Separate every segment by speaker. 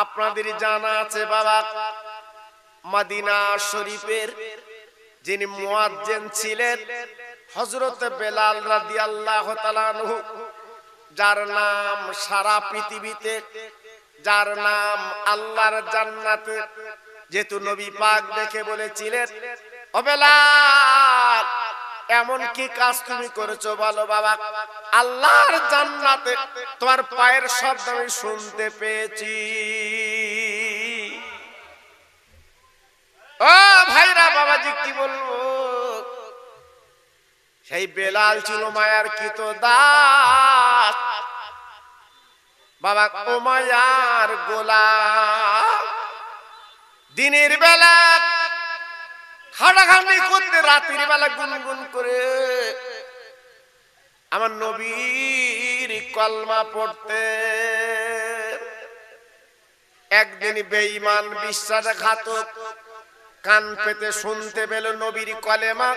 Speaker 1: আপনাদের জানা আছে বাবা, মদিনা শরীফের যিনি মুয়াজ্জিন ছিলেন হযরত বেলাল রাদিয়াল্লাহু তাআলা আনহু, যার নাম সারা পৃথিবীতে, যার নাম আল্লাহর জান্নাতে, যেহেতু নবী পাক দেখে বলেছিলেন, ও বেলাল এমন কি কাজ তুমি করেছো বলো বাবা, আল্লাহর জান্নাতে তোমার পায়ের শব্দ আমি শুনতে পেয়েছি। ও ভাইরা বাবাজি কি বলবো, সেই বেলাল ছিল মায়ার কৃতদাস বাবা, ও মায়ার গোলাম। দিনের বেলা খাটাখাটি করতে, রাতের বেলা গুনগুন করে আমার নবীর কলমা পড়তে। একদিন বেঈমান বিশ্বাসঘাতক কান পেতে শুনতে পেল নবীর কলেমা,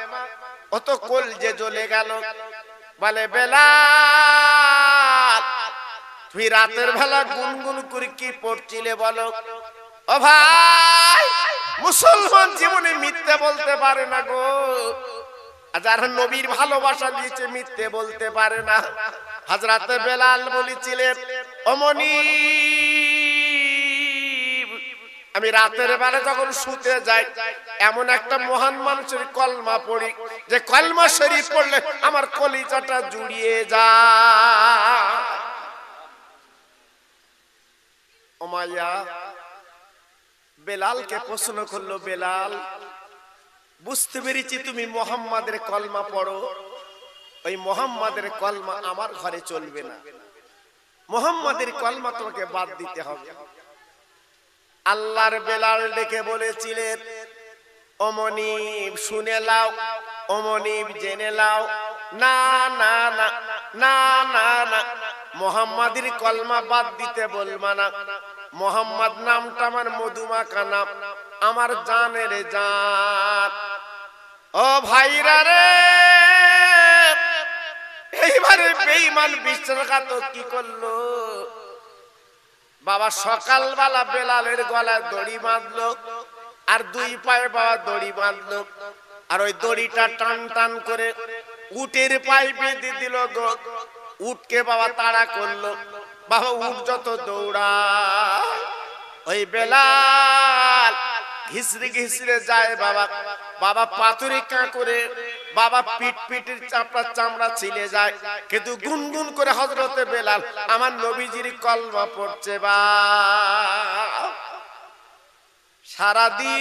Speaker 1: অত কলজে জ্বলে গেল। বলে বেলাল তুই রাতের বেলা গুনগুন করে কি পড়ছিলে বলো? ও ভাই, মুসলমান জীবনে মিথ্যে বলতে পারে না গো, যারা নবীর ভালোবাসা দিয়েছে মিথ্যে বলতে পারে না। হযরত বেলাল বলেছিলেন, ও মনিব, আমি রাতের বেলা যখন শুতে যাই এমন একটা মহান মানুষের কলমা পড়ি যে কলমা শরীফ পড়লে আমার কলিজাটা জুড়িয়ে যায়। উমাইয়া বেলালকে প্রশ্ন করলো, বেলাল বুঝতে পেরেছি তুমি মুহাম্মাদের কলমা পড়ো, ওই মুহাম্মাদের কলমা আমার ঘরে চলবে না, মুহাম্মাদের কলমা তোমাকে বাদ দিতে হবে। আল্লাহর বেলাল ডেকে বলেছিলেন, ও মনিব শুনে লাও, ও মনিব জেনে লাও, না না না না না না, মুহাম্মাদের কলমা বাদ দিতে বলবা না। মুহাম্মদ নামটা আমার মধুমাখা নাম, আমার জানের জান। ও ভাইরা রে, এইবারে বেঈমান বিশ্বাসঘাতক কি করলো বাবা, সকালবেলা বেলালের গলায় দড়ি বাঁধলো, আর দুই পায়ে বাবা দড়ি বাঁধলো, আর ওই দড়িটা টান টান করে উটের পায়ে বেঁধে দিল গো। উটকে বাবা তাড়া করলো, বাবা উট যত দৌড়ায় ওই বেলাল ঘিসরে ঘিসরে যায় বাবা। বাবা পাথরে কাঁকড়ে বাবা পিট পিটের চামড়া ছিলে যায়, কিন্তু গুনগুন করে হযরতে বেলাল আমার নবীজির কলমা পড়ছে। বা সারাদিন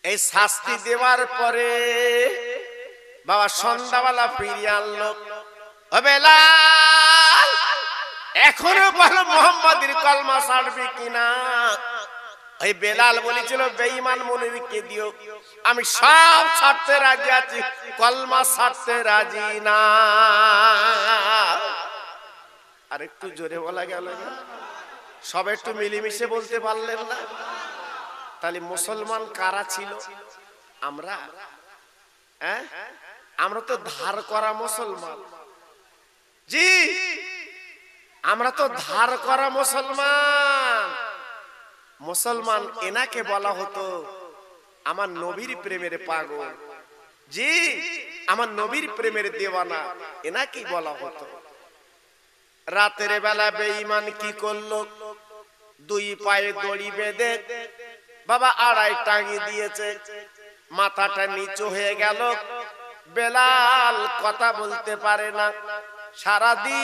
Speaker 1: এই শাস্তি দেওয়ার পরে বাবা সন্ধ্যাবেলা ফিরিয়ে আনলো। ও বেলাল এখনো বলো মুহাম্মাদের কলমা ছাড়বি কিনা? ওই বেলাল বলেছিল, বেঈমান মনিরকে দিও, আমি সব ছাড়তে রাজি আছি, কলমা ছাড়তে রাজি না। আর একটু জোরে বলা গেল না, সব একটু মিলেমিশে বলতে পারলেন না? তাহলে মুসলমান কারা ছিল? আমরা, হ্যাঁ আমরা তো ধার করা মুসলমান। জি আমরা তো ধার করা মুসলমান। মুসলমান এনাকে বলা হতো আমার নবীর প্রেমের পাগল। জি আমার নবীর প্রেমের দেওয়ানা, এনাকেই বলা হতো। রাতের বেলা বেঈমান কি করলো, দুই পায়ে দড়ি বেঁধে বাবা আড়াই টাঙি দিয়েছে, মাথাটা নিচু হয়ে গেল। বেলাল কথা বলতে পারে না। সারাদিন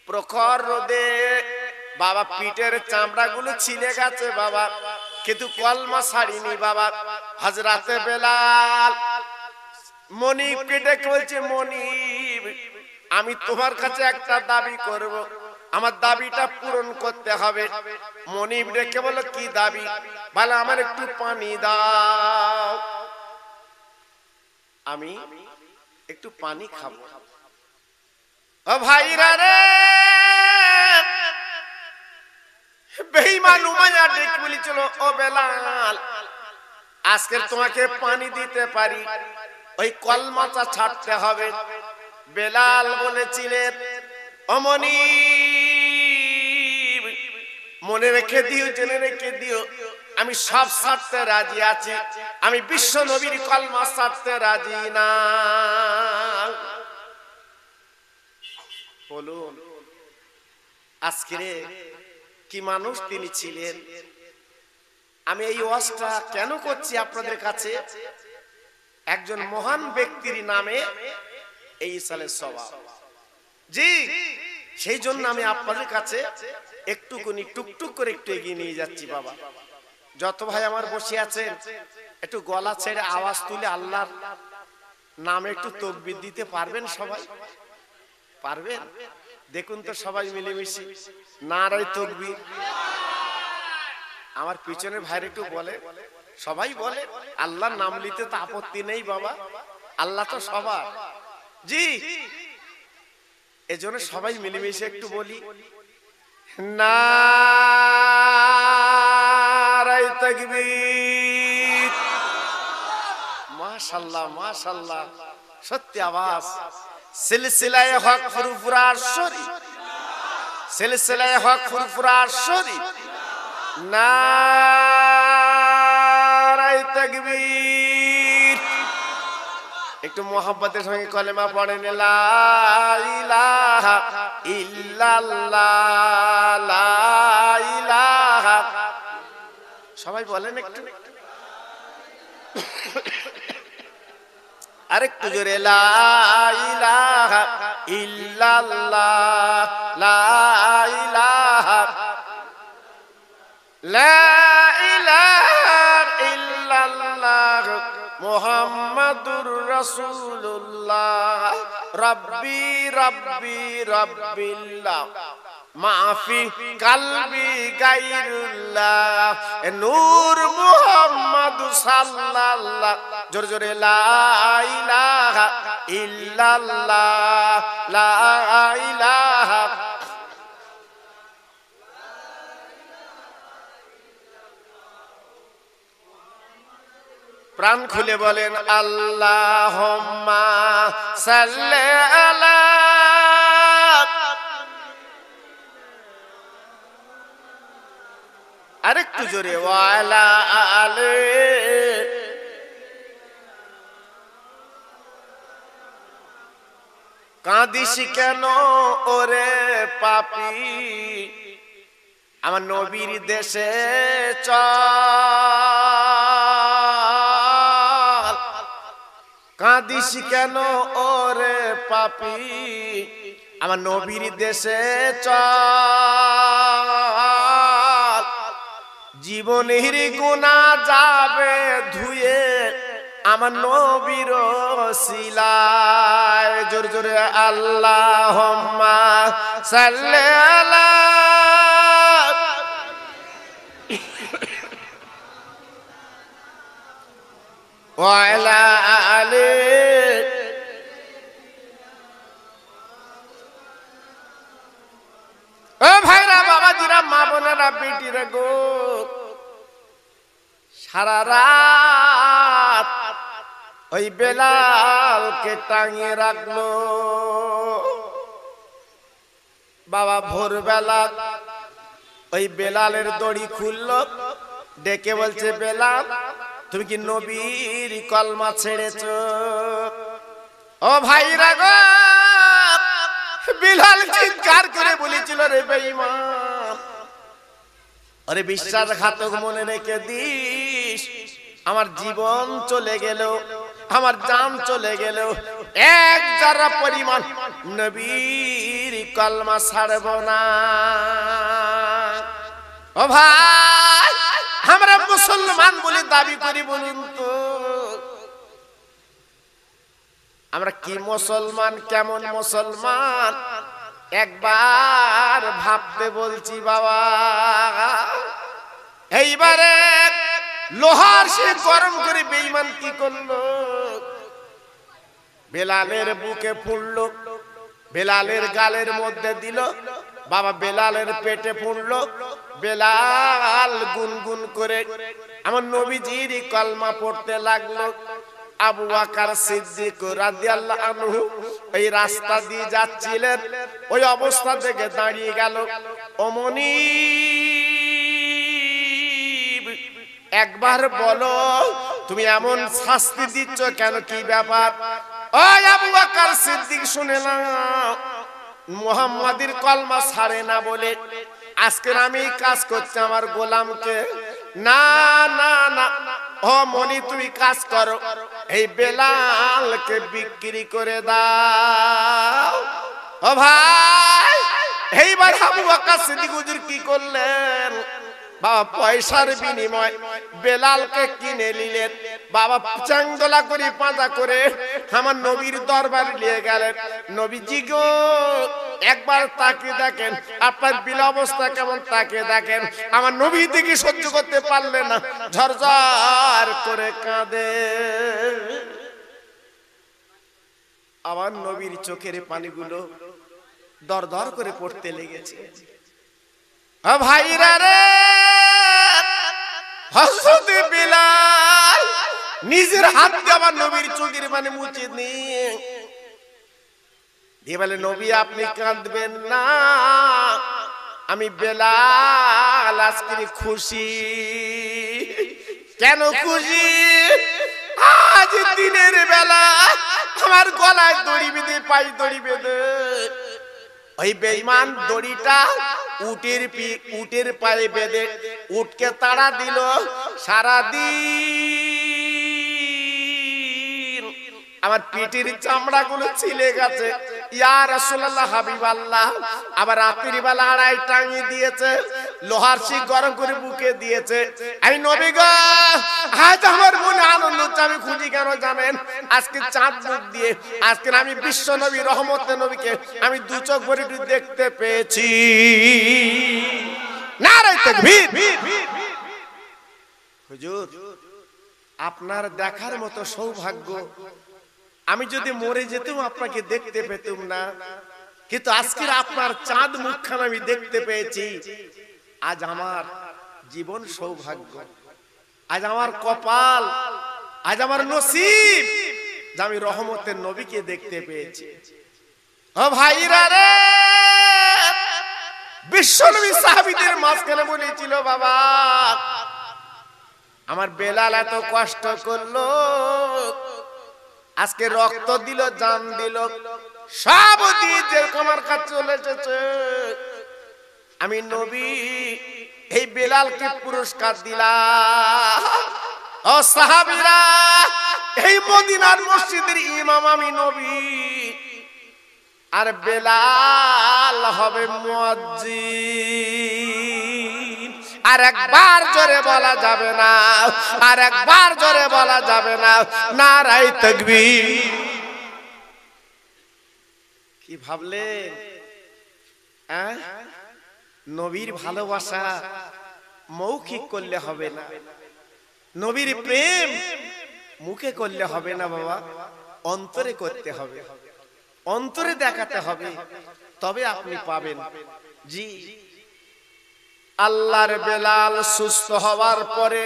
Speaker 1: প্রখর রোদে বাবা পিঠের চামড়াগুলো ছিলে গেছে বাবা, কিন্তু কলমা ছাড়িনি বাবা। হযরতে বেলাল মনিবকে ডেকে বলছে, মনিব আমি তোমার কাছে একটা দাবি করব, আমার দাবিটা পূরণ করতে হবে। মনিব ডেকে বলো, কি দাবি? বলে আমার একটু পানি দাও, আমি একটু পানি খাবো। ও ভাইরা রে, বেঈমান উমাইয়া ডেকে বলেছিল, ও বেলাল আজকে তোমাকে পানি দিতে পারি, ওই কলমাটা ছাড়তে হবে। বেলাল বলেছিলেন, অমনি মনে রেখে দিও, জেনে রেখে দিও, আমি সব ছাড়তে রাজি আছি, আমি বিশ্ব নবীর কলমা ছাড়তে রাজি না। বলুন আজকে কি মানুষ তিনি ছিলেন। আমি এই ওয়াজটা কেন করছি আপনাদের কাছে? একজন মহান ব্যক্তির নামে এই সালের স্বভাব, জি সেই জন্য আমি আপনাদের কাছে একটুকুনি টুকটুক করে একটু এগিয়ে নিয়ে যাচ্ছি। বাবা যত ভাই আমার বসে আছেন, একটু গলা ছেড়ে আওয়াজ তুলে আল্লাহর নামে একটু তাকবীর দিতে পারবেন? সবাই পারবেন? দেখুন তো সবাই মিলেমিশে নারায়ে তাকবীর। আমার পিছনে ভাইরা একটু বলে, সবাই বলে আল্লাহর নাম নিতে তো আপত্তি নেই বাবা, আল্লাহ তো সবার, জি এজন্য সবাই মিলেমিশে একটু বলি নারায়ে তাকবীর। মাশাআল্লাহ মাশাআল্লাহ, সত্যি আওয়াজ। সিলসিলায়ে হক ফুরফুরার শরীফ, সিলসিলায়ে হক ফুরফুরার শরীফ, নারায়ে তাকবীর। একটু মোহাব্বতের সঙ্গে কলেমা পড়েন, লা ইলাহা ইল্লাল্লাহ, লা ইলাহা। সবাই বলেন একটু, আরেকটু জোরে, লা ইলাহা ইল্লাল্লাহ, লা ইলাহা, লা ইলাহা ইল্লাল্লাহ মুহাম্মাদুর রাসূলুল্লাহ, রাব্বি রাব্বি রাব্বিল্লাহ, মাফি কালবি গায়রুল্লাহ, নূর মুহাম্মদ সাল্লাল্লাহ। জোরে জোরে, লা ইলাহা ইল্লাল্লাহ, লা ইলাহা। প্রাণ খুলে বলেন আল্লাহুম্মা সাল্লি আলা। আরেকটু জোরে, ওয়ালা আলে। কাঁদিস কেন ওরে পাপী, আমার নবীর দেশে চল। কাঁদিস কেন ওরে পাপী, আমার নবীর দেশে চল। জীবনের গুনাহ যাবে ধুয়ে আমার নবীর ওসিলায়। জোরে জোরে, আল্লাহুম্মা সাল্লি আলা। ওয়ালা আলে। ও ভাইরা, বাবাজিরা, মা বোনেরা, বেটিরা গো, সারা রাত ওই বেলালকে টাঙিয়ে রাখলো। বাবা ভোরবেলা ওই বেলালের দড়ি খুললো, ডেকে বলছে, বেলাল তুমি কি নবীর কলমা ছেড়েছো? ও ভাইরা গো, বেলাল চিৎকার করে বলেছিল, রে বেঈমান, আরে বিশ্বাসঘাতক, মনে রেখে দিস, আমার জীবন চলে গেল, আমার জান চলে গেল, এক যারা পরিমাণ নবীর কলমা ছাড়ব না। ও ভাই, আমরা মুসলমান বলে দাবি করি, বলুন তো আমরা কি মুসলমান, কেমন মুসলমান? একবার ভাবতে বলছি বাবা। এইবারে লোহার সে গরম করে বেঈমান কি করলো? বেলালের বুকে ফুললো, বেলালের গালের মধ্যে দিল, বাবা বেলালের পেটে ফুললো। বেলাল গুনগুন করে আমার নবীজির কলমা পড়তে লাগলো। আবু বকর সিদ্দিক রাদিয়াল্লাহু আনহু এই রাস্তা দিয়ে যাচ্ছিলেন, ওই অবস্থা থেকে দাঁড়িয়ে গেল, অমনি একবার বলো তুমি এমন শাস্তি দিচ্ছ কেন, কি ব্যাপার? ওই আবু বকর সিদ্দিক শুনে না, মুহাম্মাদের কলমা ছাড়ে না বলে আজকে আমি কাজ করছি আমার গোলামকে। না না না, ও মনি তুমি কাজ করো, এই বেলালকে বিক্রি করে দাও। ও ভাই, এইবার আবু বকর সিদ্দিক হুজুর কি করলেন? বাবা পয়সার বিনিময় বেলালকে কিনে নিলেন। বাবা চাংদোলা করে পাঁজা করে আমার নবীর দরবারে নিয়ে গেলেন। নবীজি গো একবার তাকিয়ে দেখেন আপনার বিল অবস্থা কেমন, তাকিয়ে দেখেন। আমার নবী দিকে সহ্য করতে পারলেন না, ঝরঝর করে কাঁদে। আমার নবীর চোখের পানিগুলো দর দর করে পড়তে লেগেছে। ভাইরা রে, হযরত বিলাল নিজের হাত দিয়ে আমার নবীর চোখের পানি মুছে দিয়ে বলে, নবী আপনি কাঁদবেন না, আমি বেলাল আজকে খুশি। কেন খুশি? আজ দিনের বেলা আমার গলায় দড়ি বেঁধে, পাই দড়ি বেঁধে, ওই বেঈমান দড়িটা উটের পায়ে বেঁধে উটকে তাড়া দিল। সারাদিন আমার পিঠের চামড়া গুলো ছিলে গেছে। ইয়া রাসূলুল্লাহ, হাবিবাল্লাহ, আবার রাতের বেলা আড়াই টাঙিয়ে দিয়েছে, লোহার শিক গরম করে বুকে দিয়েছে। আমি নবী গো, আজ আমার মনে আনন্দ হচ্ছে। আমি খুশি কেন জানেন? আজকে চাঁদ মুখ দিয়ে আজকে আমি বিশ্ব নবী রহমতের নবীকে আমি দু চোখ ভরে দেখতে পেয়েছি। নারে তাকবীর। হুজুর আপনার দেখার মতো সৌভাগ্য আমি যদি মরে যেতাম আপনাকে দেখতে পেতাম না, কিন্তু আজকে আপনার চাঁদ মুখখানা আমি দেখতে পেয়েছি। আজ আমার জীবন সৌভাগ্য, আজ আমার কপাল, আজ আমার নসিব যে আমি রহমতের নবীকে দেখতে পেয়েছি। ও ভাইরা রে, বিশ্বনবী সাহাবীদের মাঝখানে বলেছিল, বাবা আমার বেলাল এত কষ্ট করলো, আজকে রক্ত দিল, জান দিল, সব দিয়ে যেরকম আমার কাছে চলে এসেছে, আমি নবী এই বেলালকে পুরস্কার দিলাম। ও সাহাবীরা, এই মদিনার মসজিদের ইমাম আমি নবী, আর বেলাল হবে মুয়াজ্জিন। আর একবার জোরে বলা যাবে না, আর একবার জোরে বলা যাবে না, নারায়ে তাকবীর। কি ভাবলেন? নবীর ভালোবাসা মৌখিক করলে হবে না, নবীর প্রেম মুখে করলে হবে না বাবা, অন্তরে করতে হবে, অন্তরে দেখাতে হবে, তবে আপনি পাবেন। জি, আল্লাহর বেলাল সুস্থ হওয়ার পরে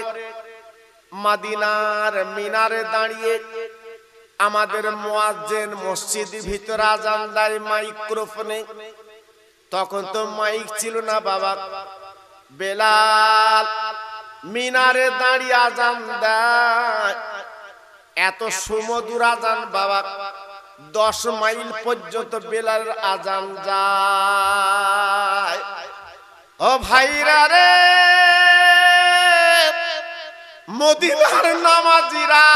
Speaker 1: মদিনার মিনারে দাঁড়িয়ে আমাদের মুয়াজ্জিন মসজিদের ভিতরে আযান দেয় মাইক্রোফোনে। তখন তো মাইক ছিল না বাবা, বেলাল মিনারে দাঁড়িয়ে আযান দেয়, এত সুমধুর আযান বাবা, 10 মাইল পর্যন্ত বেলালের আযান যায়। ও ভাইরা রে, মদিনার নামাজিরা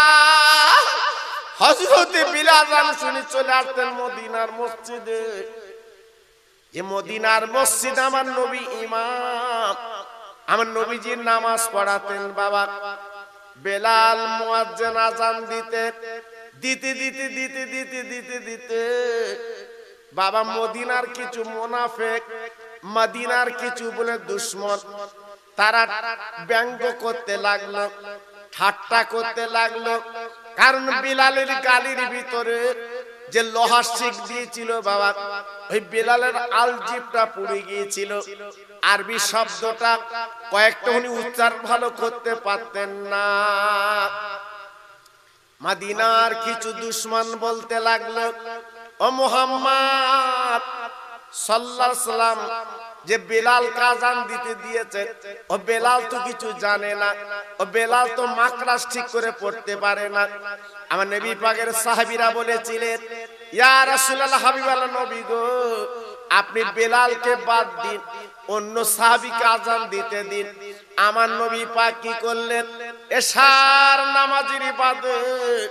Speaker 1: হযরত বিলাল আযান শুনে চলে আসতেন মদিনার মসজিদে। যে মদিনার মসজিদ আমার নবী ইমাম, আমার নবীজির নামাজ পড়াতেন বাবা। বেলাল মুয়াজ্জিন আযান দিতে দিতে দিতে দিতে দিতে দিতে দিতে বাবা মদিনার কিছু মুনাফিক, মদিনার কিছু বলে দুশমন, তারা ব্যঙ্গ করতে লাগলো, ঠাট্টা করতে লাগলো। কারণ বিলালের গালির ভিতরে যে লোহার শিক দিয়েছিল বাবা, ওই বিলালের আলজিবটা পুড়ে গিয়েছিল। আরবি শব্দটা কয়েকটা উনি উচ্চারণ ভালো করতে পারতেন না। মদিনার কিছু দুশমন বলতে লাগলো, ও মুহাম্মদ সাল্লাল্লাহু আলাইহি সাল্লাম যে বেলাল আযান দিতে দিয়েছে, ও বেলাল তো কিছু জানে না, ও বেলাল তো মাকরাস ঠিক করে পড়তে পারে না। আমার নবী পাকের সাহাবীরা বলেছিলেন, ইয়া রাসূলুল্লাহ, হাবিবাল্লাহ নবী গো, আপনি বেলালকে বাদ দিন, অন্য সাহাবীকে আযান দিতে দিন। আমার নবী পাক কি করলেন, এশার নামাজের ইবাদত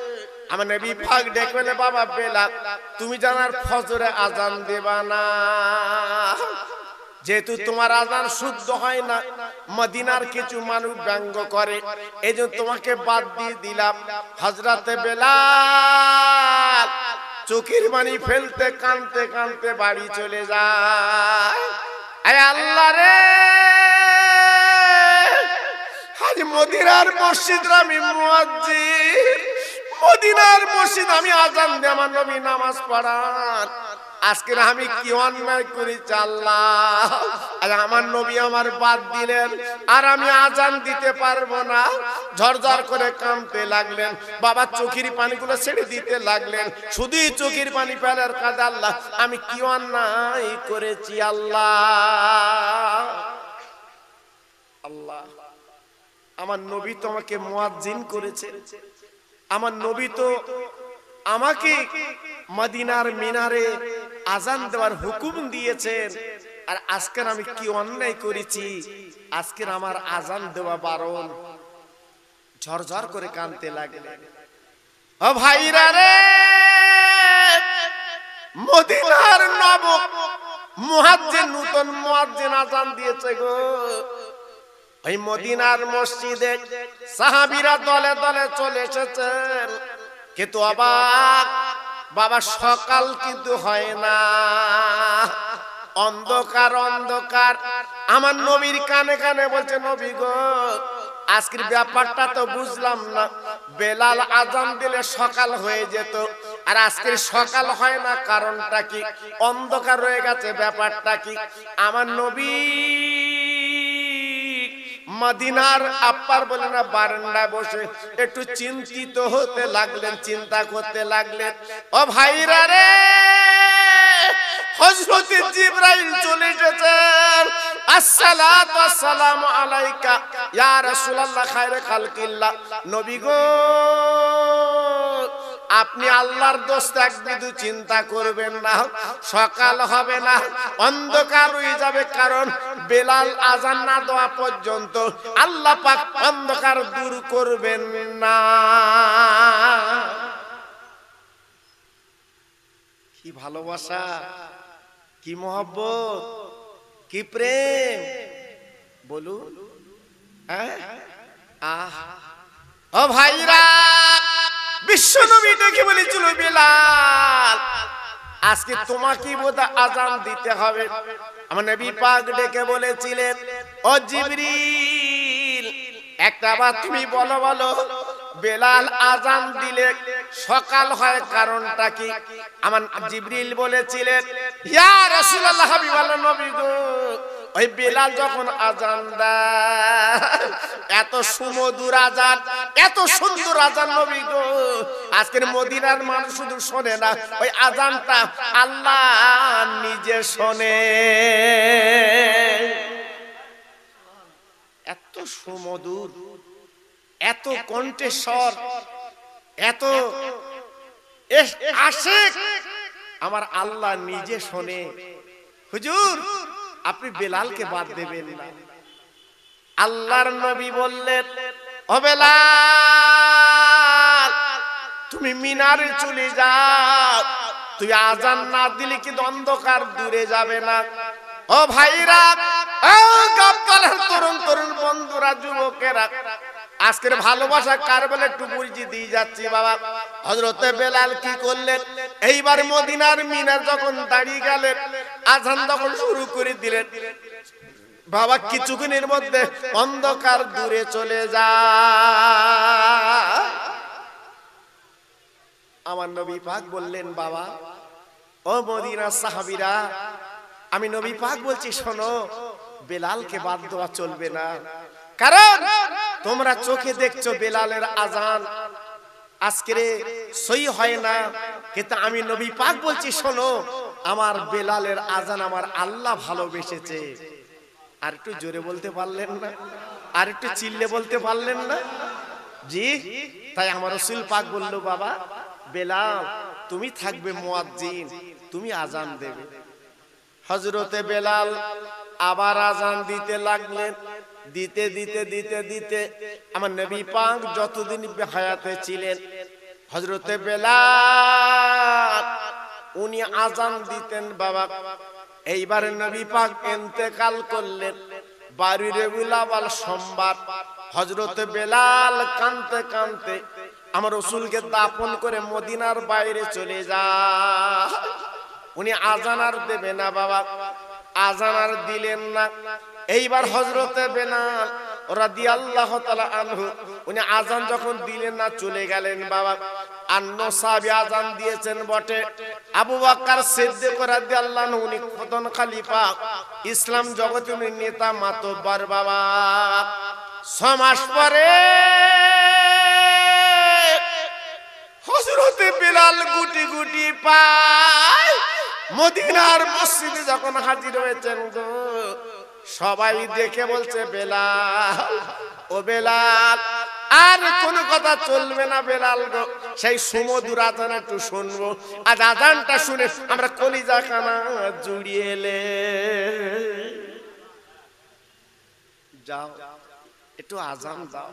Speaker 1: আমার নবী পাক ডেকে, বাবা বেলাল, তুমি জানার ফজরে আযান দেবা না, যেহেতু তোমার আযান শুদ্ধ হয় না, মদিনার কিছু মানুষ ব্যঙ্গ করে, এইজন্য তোমাকে বাদ দিয়ে দিলাম। হযরতে বেলাল চোখের পানি ফেলতে কাঁদতে কাঁদতে বাড়ি চলে যায়। আয় আল্লাহ রে, আজ মদিনার মসজিদে আমি মুয়াজ্জিন, মদিনার মসজিদ আমি আযান দিয়ে আমার নবী নামাজ পড়ান, আজকে আমি কি অন্যায় করেছি আল্লাহ, আর আমার নবী আমার বাদ দিলেন, আর আমি আযান দিতে পারবো না। ঝরঝর করে কাঁদতে লাগলেন, বাবা চোখের পানিগুলো ছেড়ে দিতে লাগলেন, শুধুই চোখের পানি ফেলার কাজ, আল্লাহ আমি কি অন্যায় করেছি আল্লাহ। আল্লাহ, আমার নবী তো আমাকে মুয়াজ্জিন করেছে, আমার নবী তো আমাকে মদিনার মিনারে আযান দেওয়ার হুকুম দিয়েছেন, আর আজকে আমি কি অন্যায় করেছি, আজকে আমার আযান দেওয়া বারণ। ঝরঝর করে কাঁদতে লাগলেন। ও ভাইরা রে, মদিনার নব মুয়াজ্জিন, নতুন মুয়াজ্জিন আযান দিয়েছে গো। ওই মদিনার মসজিদে সাহাবীরা দলে দলে চলে এসেছেন, কিন্তু অবাক বাবা, সকাল কিন্তু হয় না, অন্ধকার অন্ধকার। আমার নবীর কানে কানে বলছে, নবী গো, আজকের ব্যাপারটা তো বুঝলাম না, বেলাল আযান দিলে সকাল হয়ে যেত, আর আজকের সকাল হয় না, কারণটা কি? অন্ধকার রয়ে গেছে, ব্যাপারটা কি? আমার নবী মদিনার আপার বলে না বারান্দায় বসে একটু চিন্তিত হতে লাগলেন, চিন্তা করতে লাগলেন। ও ভাইরা রে, হযরত জিবরাইল চলে এসেছেন। আসসালাতু ওয়াসসালামু আলাইকা ইয়া রাসূলুল্লাহ খায়রে খালকিল্লাহ। নবী গো, আপনি আল্লাহর দোস্ত, এক বিন্দু চিন্তা করবেন না, সকাল হবে না, অন্ধকার হয়ে যাবে, কারণ বেলাল আযান না দেওয়া পর্যন্ত আল্লাহ পাক অন্ধকার দূর করবেন না। কি ভালোবাসা, কি মহব্বত, কি প্রেম বলুন। ও ভাইরা, বিশ্বনবী দেখে বলেছিল, বেলাল আজকে তোমাকে বোধহয় আযান দিতে হবে। আমার নবী পাক ডেকে বলেছিলেন, ও জিবরিল, একটা বার তুমি বলো বলো, বেলাল আযান দিলে সকাল হয়, কারণটা কি? আমার জিবরিল বলেছিলেন, ইয়া রাসূলুল্লাহ, হাবিবাল্লাহ নবী গো, ওই বেলাল যখন আযান দেয়, এত সুমধুর আযান, এত সুন্দর আযান নবী গো, আজকের মদিনার মানুষ শুধু শোনে না, ওই আযানটা আল্লাহ নিজে শোনে। এত সুমধুর, এত কণ্ঠস্বর, এত আশিক, আমার আল্লাহ নিজে শোনে। হুজুর, আপনি বেলালকে বাদ দেবেন না। আল্লাহর নবী বললেন, ও বেলাল, তুমি মিনারে চলে যাও, তুই আযান না দিলে কি অন্ধকার দূরে যাবে না? ও ভাইরা, ও গাবতলার তরুণ তরুণ বন্ধুরা, যুবকেরা, আজকের ভালোবাসা কার বলে একটু বুঝিয়ে দিয়ে যাচ্ছি বাবা। হযরতে বেলাল কি করলেন, এইবার মদিনার মিনার যখন দাঁড়িয়ে গেলেন, আযান যখন শুরু করে দিলেন, বাবা কিছুক্ষণের মধ্যে অন্ধকার দূরে চলে যায়। আমার নবী পাক বললেন, বাবা, ও মদিনার সাহাবীরা, আমি নবী পাক বলছি, শোনো, বেলালকে বাদ দেওয়া চলবে না, কারণ তোমরা চোখে দেখছো বেলালের আযান, আজকে সই হয় না, কিন্তু আমি নবী পাক বলছি শোনো, আমার বেলালের আজান আমার আল্লাহ ভালোবেসেছে। আর একটু জোরে বলতে পারলেন না? আর একটু চিল্লে বলতে পারলেন না? জি। তাই আমার রাসূল পাক বলল, বাবা বেলাল তুমি থাকবে মুয়াজ্জিন, তুমি আজান দেবে। হযরতে বেলাল আবার আজান দিতে লাগলেন। দিতে দিতে দিতে দিতে আমার নবী পাক যতদিন হায়াতে ছিলেন, হযরতে বেলাল উনি আজান দিতেন বাবা। এইবার নবী পাক ইন্তেকাল করলেন 12 রবিউল সোমবার। হযরতে বেলাল কাঁদতে কাঁদতে আমার রাসূলকে দাফন করে মদিনার বাইরে চলে যায়। উনি আজান আর দেবে না বাবা, আজান আর দিলেন না। এইবার হযরতে বেলাল রাদিয়াল্লাহু তাআলা আনহু উনি আজান যখন দিলেন না চলে গেলেন বাবা। অন্য সাহাবী আজান দিয়েছেন বটে, আবু বকর সিদ্দিক রাদিয়াল্লাহু আনহু উনি প্রথম খলিফা, ইসলাম জগতের নেতা মাতব্বর বাবা। 6 মাস পরে হযরতে বেলাল গুটি গুটি পায় মদিনার মসজিদে যখন হাজির হয়েছেন গো, সবাই দেখে বলছে বেলাল, ও বেলাল আর কোন কথা চলবে না বেলাল গো, সেই সুমধুর আজান একটু শুনবো। আজ আজানটা শুনে আমরা কলিজা কানা জুড়িয়ে এলে। যাও একটু আজান দাও,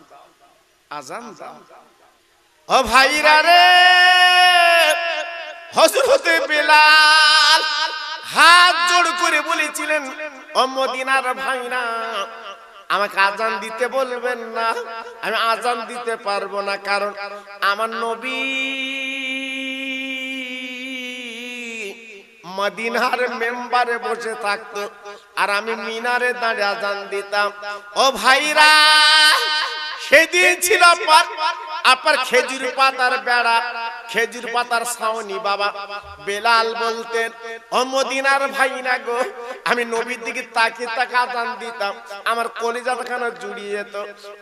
Speaker 1: আজান দাও। ও ভাইরা রে, হযরতে বেলাল হাত জোড় করে বলেছিলেন, ও মদিনার ভাইরা আমাকে আজান দিতে বলবেন না, আমি আজান দিতে পারবো না, কারণ আমার নবী মদিনার মেম্বারে বসে থাকতো আর আমি মিনারে দাঁড়িয়ে আজান দিতাম। ও ভাইরা সেদিন ছিল আপনার খেজুর পাতার বেড়া, খেজুর পাতার ছাউনি বাবা। বেলাল বলতেন, ও মদিনার ভাইরা গো, আমি নবীর দিকে তাকিয়ে তাকিয়ে আজান দিতাম, আমার কলিজাটা কেন জুড়িয়ে যেত।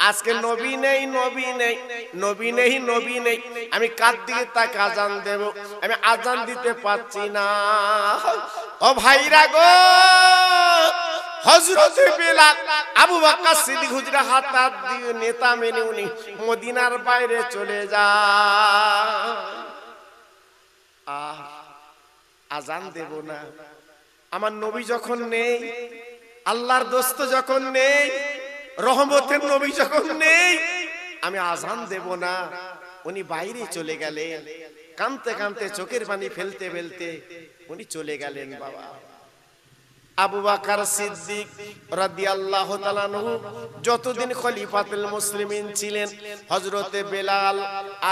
Speaker 1: আজকে নবী নেই, নবী নেই, নবী নেই, নবী নেই, আমি কার দিকে তাকিয়ে আজান দেব, আমি আজান দিতে পারছি না। ও ভাইরা গো, হযরত বেলাল আবু বকর সিদ্দিক হুজুর হাত দিয়ে নেতা মেনে উনি মদিনার বাইরে চলে যায়। আর আজান দেব না, আমার নবী যখন নেই, আল্লাহর দোস্ত যখন নেই, রহমতের নবী যখন নেই, আমি আজান দেব না। উনি বাইরে চলে গেলেন, কাঁদতে কাঁদতে চোখের পানি ফেলতে ফেলতে উনি চলে গেলেন বাবা। আবু বকর সিদ্দিক রাদিয়াল্লাহু তাআলা আনহু যতদিন খলিফাতুল মুসলিমিন ছিলেন, হযরতে বেলাল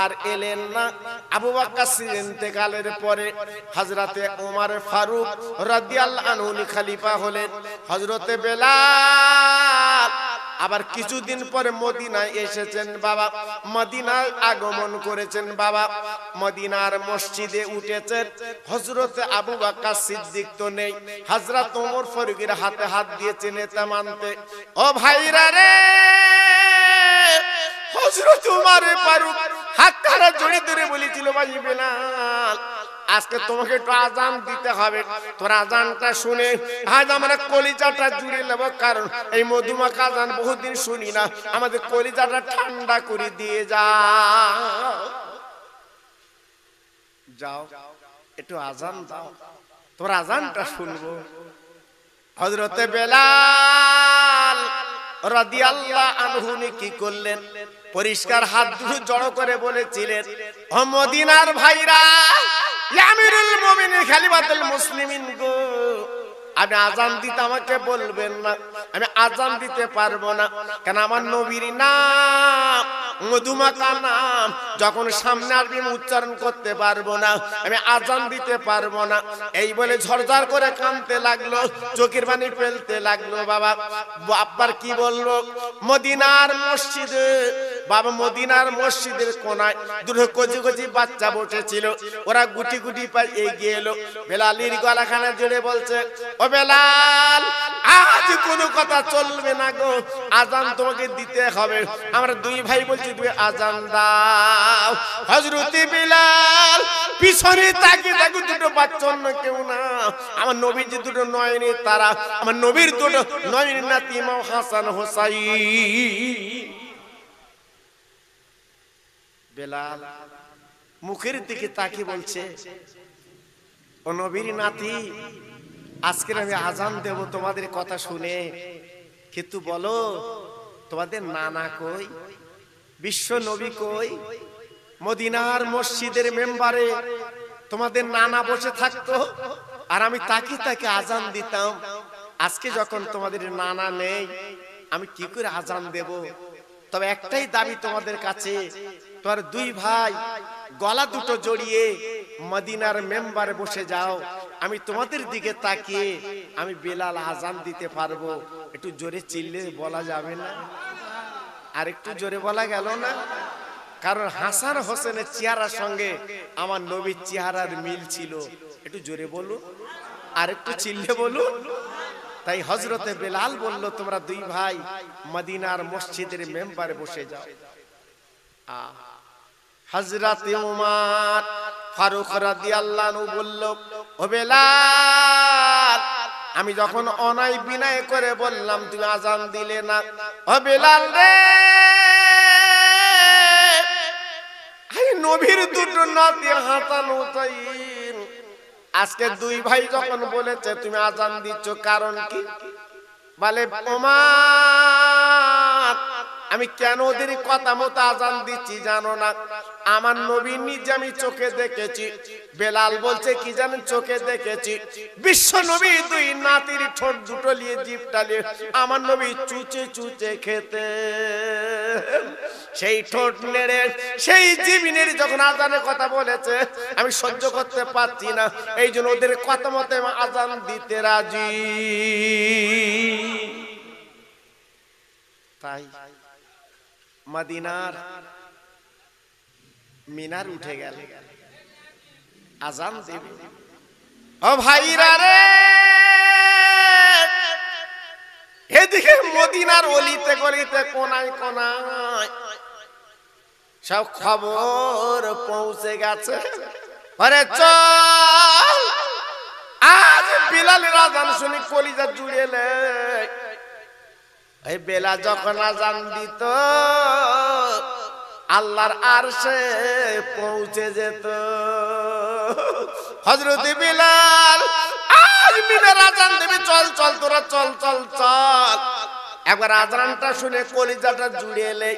Speaker 1: আর এলেন না। আবু বকর সিদ্দিক ইন্তেকালের পরে হযরতে ওমর ফারুক রাদিয়াল্লাহু আনহু খলিফা হলেন। হযরতে বেলাল আবার কিছুদিন পরে মদিনায় এসেছেন বাবা, মদিনায় আগমন করেছেন বাবা, মদিনার মসজিদে উঠেছেন। হযরতে আবু বকর সিদ্দিক তো নেই, হযরত ওমর ফারুকের হাতে হাত দিয়েছে নেতা মানতে। ও ভাইরা রে, হযরত ওমর ফারুক হাতটা জড়িয়ে ধরে বলেছিল, ভাই বেলাল আজকে তোমাকে একটু আজান দিতে হবে, তোর আজানটা শুনে আজ আমরা কলিজাটা জুড়ে নেব, কারণ এই মধুমাখা আজান বহুদিন শুনি না, আমাদের কলিজাটা ঠান্ডা করে দিয়ে যাও, একটু আজান দাও, তোর আজানটা শুনবো। হযরতে বেলাল রাদিয়াল্লাহু আনহু কি করলেন, পরিষ্কার হাত দুটো জড়ো করে বলেছিলেন, ও মদিনার ভাইরা, আমিরুল মুমিনিন খলিফাতুল মুসলিমিন গো, আমি আজান দিতে আমাকে বলবেন না, আমি আজান দিতে পারবো না, কেন আমার নবীর নাম মধুমাখা নাম যখন সামনে আসবে উচ্চারণ করতে পারবো না, আমি আজান দিতে পারবো না। এই বলে ঝরঝর করে কাঁদতে লাগলো, চোখের পানি ফেলতে লাগলো বাবা। আব্বার কি বললো, মদিনার মসজিদে বাবা, মদিনার মসজিদের কোনায় দুটো কচি কচি বাচ্চা বসেছিল, ওরা গুটি গুটি পায়ে এগিয়ে এলো। বেলালের গলাখানা জুড়ে বলছে, ও বেলাল আজ কোনো কথা চলবে না গো, আজান তোমাকে দিতে হবে। আমরা দুই ভাই বলছি তুমি আজান দাও। হযরত বিলাল পিছনে তাকিয়ে দেখো দুটো বাচ্চা, অন্য কেউ না, আমার নবীজি দুটো নয়নের তারা, আমার নবীর দুটো নয়নের নাতি ইমাম হাসান হোসাইন। বেলাল মুখের দিকে তাকিয়ে বলছে, ও নবীর নাতি, আজকে আমি আজান দেব তোমাদের কথা শুনে, কিন্তু বলো তোমাদের নানা কই, বিশ্ব নবী কই? মদিনার মসজিদের মেম্বারে তোমাদের নানা বসে থাকতো আর আমি তাকে তাকে আজান দিতাম। আজকে যখন তোমাদের নানা নেই, আমি কি করে আজান দেব? তবে একটাই দাবি তোমাদের কাছে, তোমার দুই ভাই গলা দুটো জড়িয়ে মদিনার মেম্বারে বসে যাও, আমি তোমাদের দিকে তাকিয়ে আমি বেলাল আজান দিতে পারবো। একটু জোরে চিল্লে বলা যাবে না? আর একটু জোরে বলা গেল না? কারণ হাসান হোসেনের চেহারার সঙ্গে আমার নবীর চেহারার মিল ছিল। একটু জোরে বলুন, আর একটু চিল্লে বলুন। তাই হযরতে বেলাল বলল, তোমরা দুই ভাই মদিনার মসজিদের মেম্বারে বসে যাও। হযরতে ওমর ফারুক রাদিয়াল্লাহু আনহু বলল, ও বেলাল, আমি যখন অনায় বিনয় করে বললাম তুমি আজান দিলে না, ও বেলাল রে, নবীর দুটো নাতি হাসান হোসাইন, আজকে দুই ভাই যখন বলেছে তুমি আজান দিচ্ছ, কারণ কি? বলে ওমর, আমি কেন ওদের কথা মতো আজান দিচ্ছি জানো না? আমার নবী নিজে আমি চোখে দেখেছি। বেলাল বলছে কি জানেন? চোখে দেখেছি বিশ্ব নবী দুই নাতির ঠোঁট দুটো নিয়ে জিভটা নিয়ে আমার নবী চুচে চুচে খেতে, সেই ঠোঁট নেড়ে সেই জিভ নেড়ে যখন আজানের কথা বলেছে আমি সহ্য করতে পারছি না, এই জন্য ওদের কথা মতো আজান দিতে রাজি। তাই মদিনার মিনার উঠে গেল, আজান দেবে। ও ভাইরা রে, এদিকে মদিনার অলিতে গলিতে কোনায় কোনায় সব খবর পৌঁছে গেছে। আরে চল, আজ বিলালের আজান শুনি কলিজা জুড়েলে। এই বেলা যখন আজান দিত আল্লাহর আরশে পৌঁছে যেত। হযরত বিলাল আজ মিনার আজান দেবে, চল চল তোরা চল চল চল। একবার আজানটা শুনে কলিজাটা জুড়ে এলে।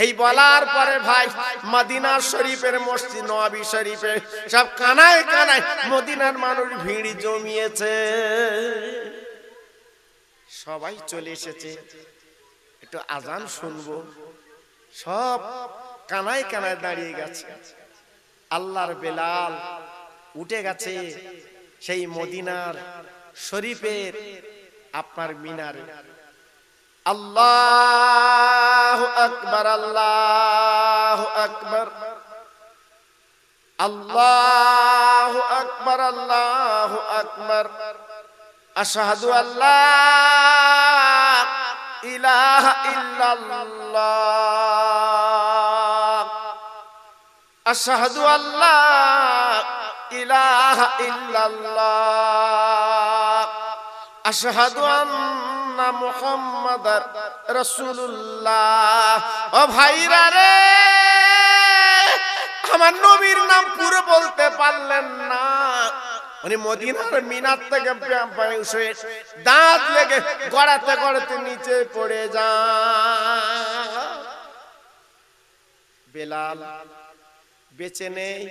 Speaker 1: এই বলার পরে ভাই মদিনা শরীফের মসজিদ নববী শরীফে সব কানায় কানায় মদিনার মানুষ ভিড় জমিয়েছে, সবাই চলে এসেছে একটু আজান শুনবো। সব কানায় কানায় দাঁড়িয়ে গেছে। আল্লাহর বেলাল উঠে গেছে সেই মদিনার শরীফের আপনার মিনারে। আল্লাহু আকবার, আল্লাহু আকবার, আল্লাহু আকবার, আল্লাহু আকবার। আশহাদু আল্লা ইলাহা ইল্লাল্লাহ, আশহাদু আল্লা ইলাহা ইল্লাল্লাহ, আশহাদু আন্না মুহাম্মাদার রাসূলুল্লাহ। ও ভাইরা রে, আমার নবীর নাম পুরো বলতে পারলেন না, উনি মদিনার মিনার থেকে দাঁত লেগে গড়াতে গড়াতে নিচে পড়ে যান। বেলাল বেঁচে নেই,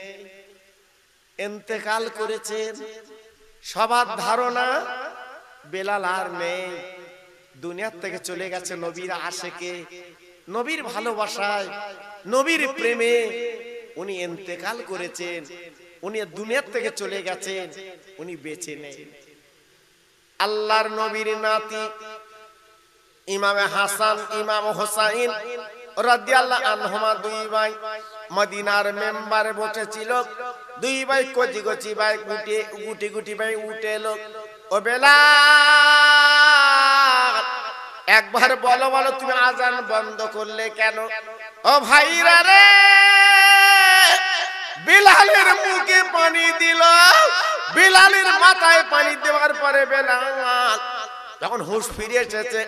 Speaker 1: ইন্তেকাল করেছেন। সবার ধারণা বেলাল আর নেই, দুনিয়ার থেকে চলে গেছে। নবীর আশেকে, নবীর ভালোবাসায়, নবীর প্রেমে উনি ইন্তেকাল করেছেন। উনি দুনিয়ার থেকে চলে গেছেন, উনি বেঁচে নেই। আল্লাহর নবীর নাতি ইমাম হাসান ইমাম হোসাইন রাদিয়াল্লাহু আনহুমা দুই ভাই মদিনার মেম্বারে বসেছিল। দুই ভাই কচি কচি ভাই গুটি গুটি ভাই উঠে এলো। ও বেলাল, একবার বলো বলো তুমি আজান বন্ধ করলে কেন? ও ভাইরা রে, বিলালের মুখে পানি দিল, বিলালের মাথায় পানি দেওয়ার পরে বেলাল যখন হুঁশ ফিরে এসেছে,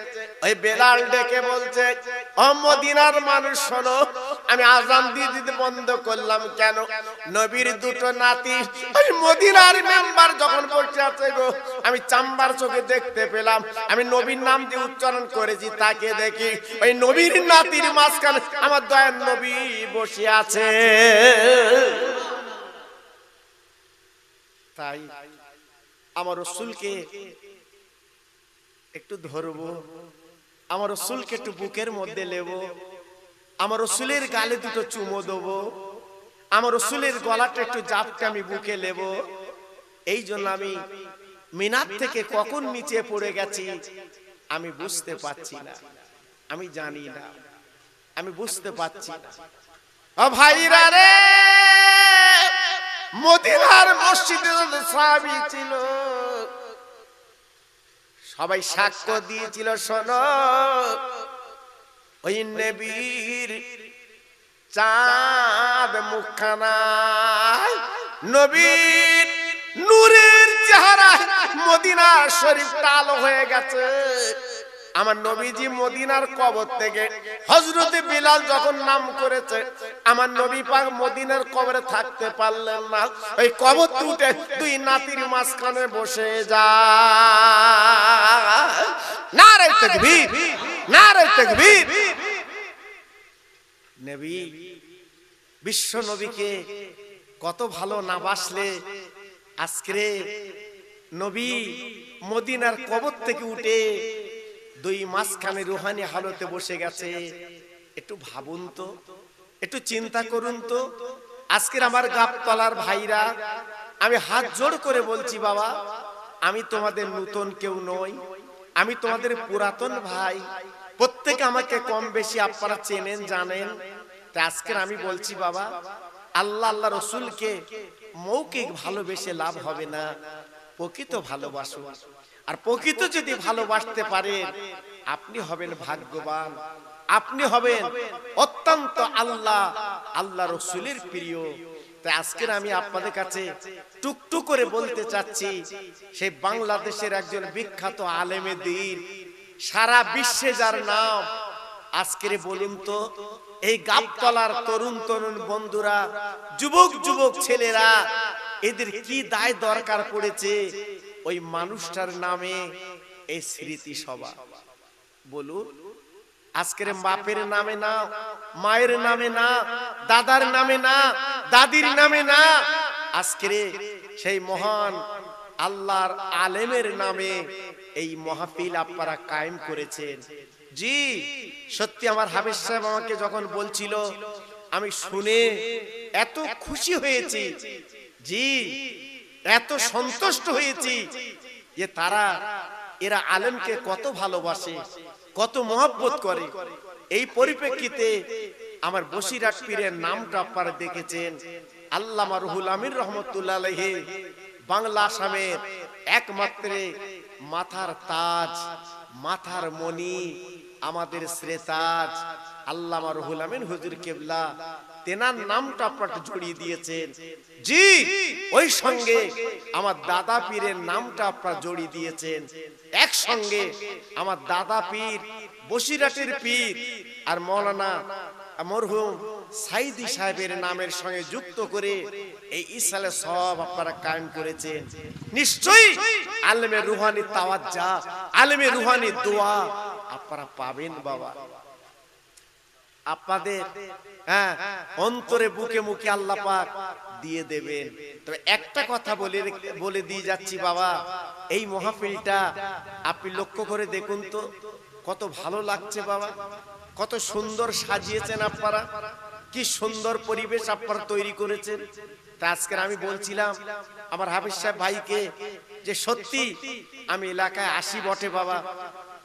Speaker 1: ওই বেলাল ডেকে বলছে, ও মদিনার মানুষ শোনো, আমি আজান দিয়ে দিতে বন্ধ করলাম কেন? নবীর দুটো নাতি ওই মদিনার মেম্বার যখন বসে আছে গো, আমি চাম্বার চোখে দেখতে পেলাম, আমি নবীর নাম দিয়ে উচ্চারণ করেছি, তাকে দেখি ওই নবীর নাতির মাঝখানে আমার দয়ার নবী বসে আছে। তাই আমার রাসূলকে একটু ধরবো, আমার রাসূলকে একটু বুকের মধ্যে নেব, আমার রাসূলের গালে দুটো চুমো দেবো, আমার রাসূলের গলাটা একটু জাপটে আমি বুকে নেব। এই জন্য আমি মিনার থেকে কখন নিচে পড়ে গেছি আমি বুঝতে পারছি না, আমি জানি না, আমি বুঝতে পারছি না। ও ভাইরা রে, মদিনার মসজিদে সাহাবী ছিল, সবাই সাক্ষ্য দিয়েছিল, শোনো ওই নবীর চাঁদ মুখখানা, নবীর নূরের চেহারা মদিনা শরীফটা আলো হয়ে গেছে। আমার নবীজি মদিনার কবর থেকে হযরতে বিলাল যখন নাম করেছে, আমার নবী পাক মদিনার কবরে থাকতে পারলেন না, ওই কবর উঠে দুই নাতির মাঝখানে বসে যায়। নারে তাকবীর, নারে তাকবীর। নবী, বিশ্ব নবীকে কত ভালো না বাসলে আজকে নবী মদিনার কবর থেকে উঠে দুই মাঝখানে রুহানি হালতে বসে গেছে। একটু ভাবুন তো, একটু চিন্তা করুন তো। আজকের আমার গাবতলার ভাইরা, আমি হাত জোড় করে বলছি, বাবা আমি তোমাদের নতুন কেউ নই, আমি তোমাদের পুরাতন ভাই, প্রত্যেকে আমাকে কম বেশি আপনারা চেনেন জানেন। তা আজকের আমি বলছি, বাবা আল্লাহ আল্লাহ রসুলকে মৌখিক ভালোবেসে লাভ হবে না, প্রকৃত ভালোবাসো। আর প্রকৃত যদি ভালোবাসতে পারেন আপনি হবেন ভাগ্যবান, আপনি হবেন অত্যন্ত আল্লাহ আল্লাহ রসুলের প্রিয়। তাই আজকের আমি আপনাদের কাছে টুকটুক করে বলতে চাচ্ছি, সেই বাংলাদেশের একজন বিখ্যাত আলেমে দ্বীন, সারা বিশ্বে যার নাম, আজকের বলুন তো এই গাবতলার তরুণ তরুণ বন্ধুরা, যুবক যুবক ছেলেরা, এদের কি দায় দরকার পড়েছে ওই মানুষটার নামে এই স্মৃতি সভা? বলুন, আজকের বাপের নামে না, মায়ের নামে না, দাদার নামে না, দাদির নামে না, আজকের সেই মহান আল্লাহর আলেমের নামে এই মাহফিল আপনারা কায়েম করেছেন। জি সত্যি, আমার হাফেজ সাহেব আমাকে যখন বলছিল আমি শুনে এত খুশি হয়েছি, জি এত সন্তুষ্ট হয়েছি যে তারা, এরা আলেমকে কত ভালোবাসে, কত মহব্বত করে। এই পরিপ্রেক্ষিতে আমার বসিরহাট পীরের নামটা আপনারা দেখেছেন, আল্লামা রুহুল আমিন রহমতুল্লাহ আলাইহি, বাংলা আসামের একমাত্র মাথার তাজ, মাথার মণি, আমাদের শ্রেতাজ আল্লামা রুহুল আমিন হুজুর কেবলা, তেনার নামটা আপনারা জড়িয়ে দিয়েছেন। জি ওই সঙ্গে আমার দাদা পীরের নামটা আপনারা জড়িয়ে দিয়েছেন। একসঙ্গে আমার দাদা পীর, বসিরহাটের পীর আর মাওলানা মরহুম সাইদি সাহেবের নামের সঙ্গে যুক্ত করে এই ইসালে সব আপনারা কায়েম করেছেন। নিশ্চয়ই আলেমে রুহানি তাওয়াজ্জা, আলেমে রুহানি দোয়া আপনারা পাবেন বাবা। আপনাদের অন্তরে বুকে মুখে আল্লাহ পাক দিয়ে দেবেন। তবে একটা কথা বলে দিয়ে যাচ্ছি বাবা, এই মাহফিলটা আপনি লক্ষ্য করে দেখুন তো কত ভালো লাগছে বাবা, কত সুন্দর সাজিয়েছেন আপনারা, কি সুন্দর পরিবেশ আপনারা তৈরি করেছেন। তা আজকে আমি বলছিলাম আমার হাফেজ সাহেব ভাইকে যে সত্যি আমি এলাকায় আসি বটে বাবা,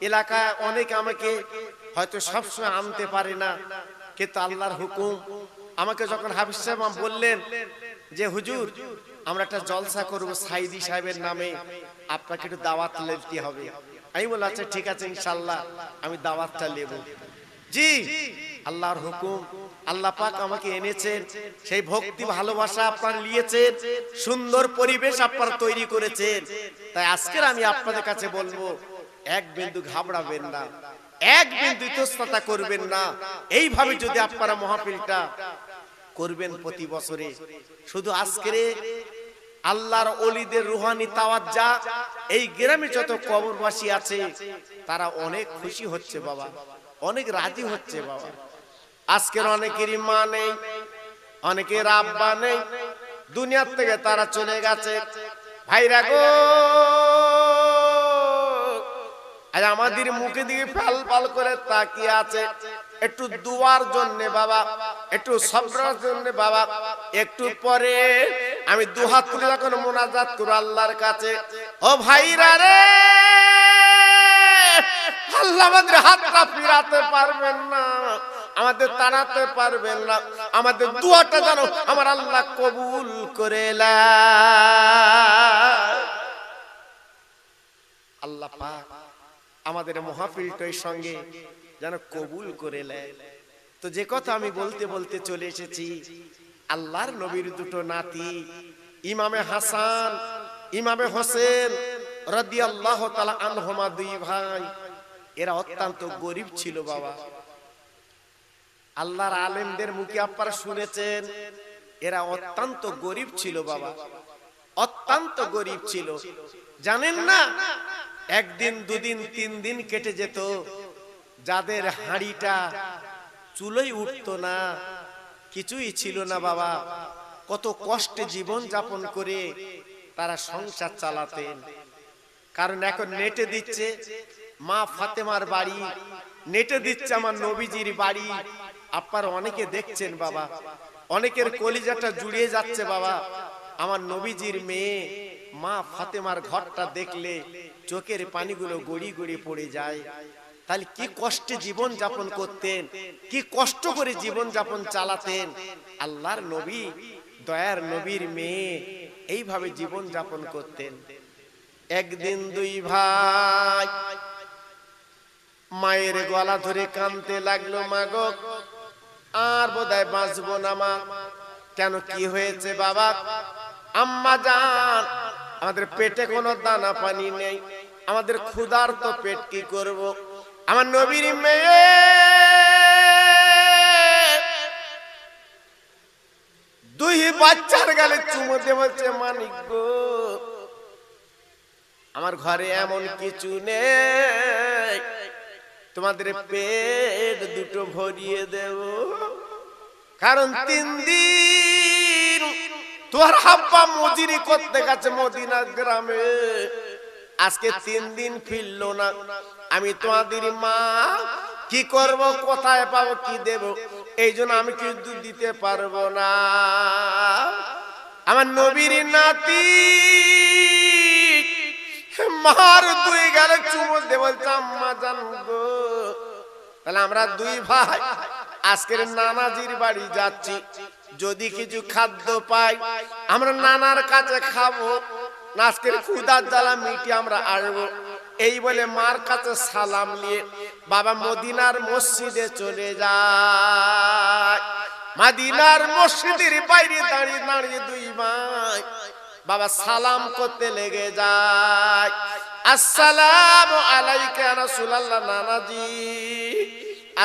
Speaker 1: এলাকায় অনেক আমাকে হয়তো সবসময় আনতে পারে না, কিন্তু আল্লাহর হুকুম আমাকে যখন হাফেজ সাহেব বললেন যে হুজুর আমরা একটা জলসা করব সাইদি সাহেবের নামে, আপনাকে একটু দাওয়াত দিতে হবে, আমি বললাম আচ্ছা ঠিক আছে ইনশাআল্লাহ আমি দাওয়াতটা নেব। জি, আল্লাহর হুকুম, আল্লাহ পাক আমাকে এনেছেন, সেই ভক্তি ভালোবাসা আপনারা নিয়েছেন, সুন্দর পরিবেশ আপনারা তৈরি করেছেন। তাই আজকের আমি আপনাদের কাছে বলবো, এক বিন্দু ঘাবড়াবেন না, এক বিন্দু ইতস্ততা করবেন না। এইভাবে যদি আপনারা মাহফিলটা করবেন প্রতি বছরে, শুধু আজকের আল্লাহর ওলিদের রুহানি তাওয়াজ্জা, এই গ্রামে যত কবরবাসী আছে তারা অনেক খুশি হচ্ছে বাবা, অনেক রাজি হচ্ছে বাবা। আজকের অনেকেরই মা নেই, অনেকের আব্বা নেই, দুনিয়ার থেকে তারা চলে গেছে। ভাইরা গো, আজ আমাদের মুখে দিকে ফাল ফাল করে তাকিয়ে আছে, একটু দুয়ার জন্য বাবা, একটু সবরার জন্য বাবা। একটু পরে আমি দুহাত তুলে যখন মোনাজাত করব আল্লাহর কাছে, ও ভাইরা রে, আল্লাহ আমাদের হাতটা ফিরাতে পারবেন না, আমাদের তাড়াতে পারবেন না, আমাদের দুয়াটা যেন আমার আল্লাহ কবুল করে আল্লাহ পাক আমাদের মাহফিলটার সঙ্গে যেন কবুল করে নেয়। তো যে কথা আমি বলতে বলতে চলে এসেছি, আল্লাহর নবীর দুটো নাতি ইমামে হাসান, ইমামে হোসেন রাদিয়াল্লাহু তাআলা আনহুমা, দুই ভাই, এরা অত্যন্ত গরিব ছিল বাবা। আল্লাহর আলেমদের মুখে আপনারা শুনেছেন, এরা অত্যন্ত গরিব ছিল বাবা, অত্যন্ত গরিব ছিল। জানেন না, একদিন দুদিন তিন দিন কেটে যেত, যাদের হাঁড়িটা চুলোই উঠতো না, কিছুই ছিল না বাবা, কত কষ্টে জীবন যাপন করে তারা সংসার চালাতেন। কারণ এখন নেটে দিচ্ছে মা ফাতেমার বাড়ি, নেটে দিচ্ছে আমার নবীজির বাড়ি, আপনারা অনেকে দেখছেন বাবা, অনেকের কলিজাটা জুড়িয়ে যাচ্ছে বাবা। আমার নবীজির মেয়ে মা ফাতেমার ঘরটা দেখলে চোখের পানিগুলো গড়ি গড়ি পড়ে যায়। তাহলে কি কষ্টে জীবন যাপন করতেন, কি কষ্ট করে জীবন যাপন চালাতেন আল্লাহর নবী, দয়ার নবীর মেয়ে এইভাবে জীবন যাপন করতেন। একদিন দুই ভাই মায়ের গলা ধরে কাঁদতে লাগলো, মা গো আর বোধহয় বাঁচবো না মা। কেন, কি হয়েছে বাবা? আম্মা জান, আমাদের পেটে কোনো দানা পানি নেই, আমাদের ক্ষুধার্ত পেট কি করব? আমার নবীর মেয়ে দুই বাচ্চার গালে চুমো দিয়ে বলছে, মানিক গো, আমার ঘরে এমন কিছু নেই, তোমাদের পেট দুটো ভরিয়ে দেব। কারণ 3 দিন তোমার হাব্বা মজুরি করতে গেছে মদিনা গ্রামে, আজকে 3 দিন ফিরলো না। আমি তোমাদের মা কি করব, কোথায় পাবো, কি দেব? এই জন্য আমি কিছু দিতে পারবো না। আমার নবীর নাতি মার দুই গালে চুমো দিয়ে বলছে, আম্মা জান গো, তাহলে আমরা দুই ভাই আজকের নানাজির বাড়ি যাচ্ছি, যদি কিছু খাদ্য পাই আমরা নানার কাছে খাবো, আজকের ক্ষুধার জ্বালা মিটি আমরা আসবো। এই বলে মার কাছে সালাম নিয়ে বাবা মদিনার মসজিদে চলে যায়। মদিনার মসজিদের বাইরে দাঁড়িয়ে দাঁড়িয়ে দুই ভাই বাবা সালাম করতে লেগে যায়। আসসালামু আলাইকা ইয়া রাসূলুল্লাহ নানাজি,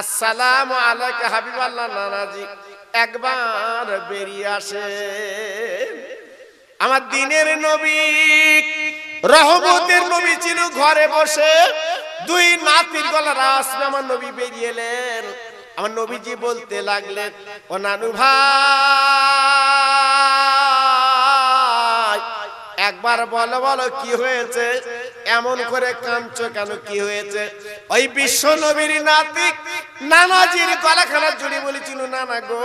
Speaker 1: আসসালামু আলাইকা হাবিবাল্লাহ নানাজি। একবার বেরিয়ে আসেন। আমার দিনের নবী, রহমতের নবী ছিল, ঘরে বসে দুই নাতির গলার আওয়াজে আমার নবী বেরিয়ে এলেন। আমার নবীজি বলতে লাগলেন, ও নানু ভাই, একবার বলো বলো কি হয়েছে, এমন করে কাঁদছো কেন, কি হয়েছে? ওই বিশ্ব নবীর নাতি নানাজির গলাখানা জুড়ে বলেছিল, নানা গো,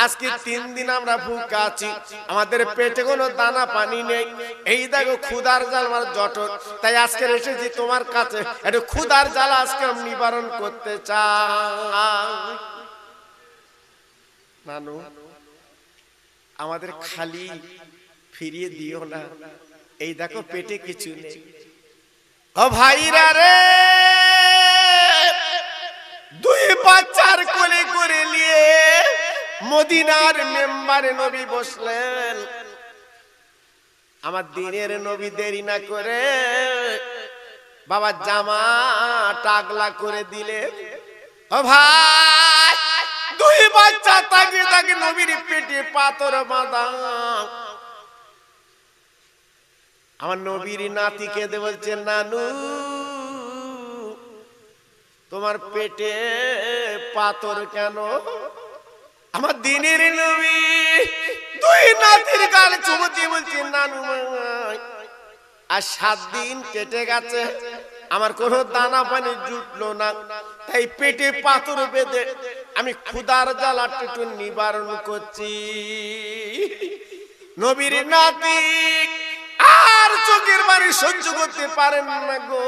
Speaker 1: আজকে 3 দিন আমরা ভুকা আছি, আমাদের পেটে কোনো দানা পানি নেই, এই দেখো ক্ষুধার জ্বালা আমার জঠর, তাই আজকে এসেছি তোমার কাছে, একটু ক্ষুধার জ্বালা আজকে নিবারণ করতে চাই। নানু, আমাদের খালি ফিরিয়ে দিও না, এই দেখো পেটে কিছু নেই। ও ভাইরা রে, দুই বাচ্চার কোলে করে নিয়ে মদিনার মেম্বারে নবী বসলেন। আমার দিনের নবী দেরি না করে বাবা জামা টাকলা করে দিলে। ও ভাই, দুই বাচ্চা তাকে তাকে নবীর পেটে পাথর বাঁধা। আমার নবীর নাতি কেঁদে বলছে, নানু তোমার পেটে পাথর কেন? আমার দিনের নবী দুই নাতির গাল চুমুতে বলছে, নানু আর 7 দিন কেটে গেছে, আমার কোনো দানা পানি জুটলো না, তাই পেটে পাথর বেঁধে আমি ক্ষুধার জ্বালাটা একটু নিবারণ করছি। নবীর নাতি আর চোখের বাড়ি সহ্য করতে পারেন না গো।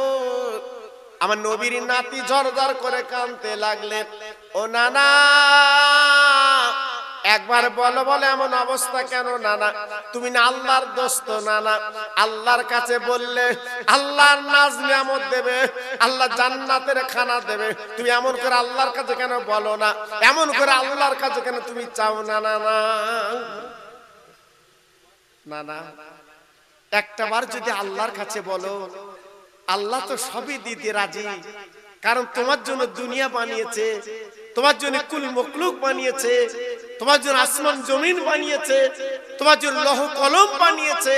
Speaker 1: আমার নবীর নাতি ঝরঝর করে কাঁদতে লাগলেন। ও নানা, একবার বলো বলে এমন অবস্থা কেন নানা? তুমি না আল্লাহর দোস্ত নানা, আল্লাহর কাছে বললে আল্লাহর নাজ নিয়ামত দেবে, আল্লাহ জান্নাতের খানা দেবে, তুমি এমন করে আল্লাহর কাছে কেন বলো না? এমন করে আল্লাহর কাছে কেন তুমি চাও না নানা? নানা একটা বার যদি আল্লাহর কাছে বলো, আল্লাহ তো সবই দিতে রাজি, কারণ তোমার জন্য দুনিয়া বানিয়েছে, তোমার জন্য কুল মখলুক বানিয়েছে, তোমার জন্য আসমান জমিন বানিয়েছে, তোমার জন্য লৌহ কলম বানিয়েছে।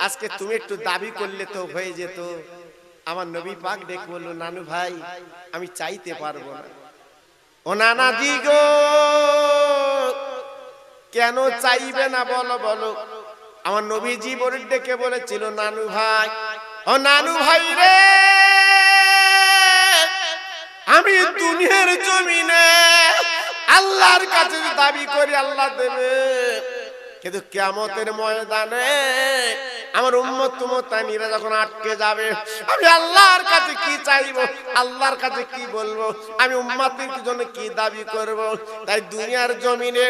Speaker 1: আজকে তুমি একটু দাবি করলে তো হয়ে যেত। আমার নবী পাক ডেকে বলল, নানু ভাই আমি চাইতে পারবো না। ও নানাজি গো, কেন চাইবে না বলো বলো? আমার নবীজি বলে ডেকে বলেছিল, নানু ভাই, ও নানু ভাই রে, আমি দুনিয়ার জমিনে আল্লাহর কাছে দাবি করি আল্লাহ দেবে, কিন্তু কিয়ামতের ময়দানে আমার উম্মত উম্মতানিরা যখন আটকে যাবে, আমি আল্লাহর কাছে কি চাইবো, আল্লাহর কাছে কি বলবো, আমি উম্মতের জন্য কি দাবি করব? তাই দুনিয়ার জমিনে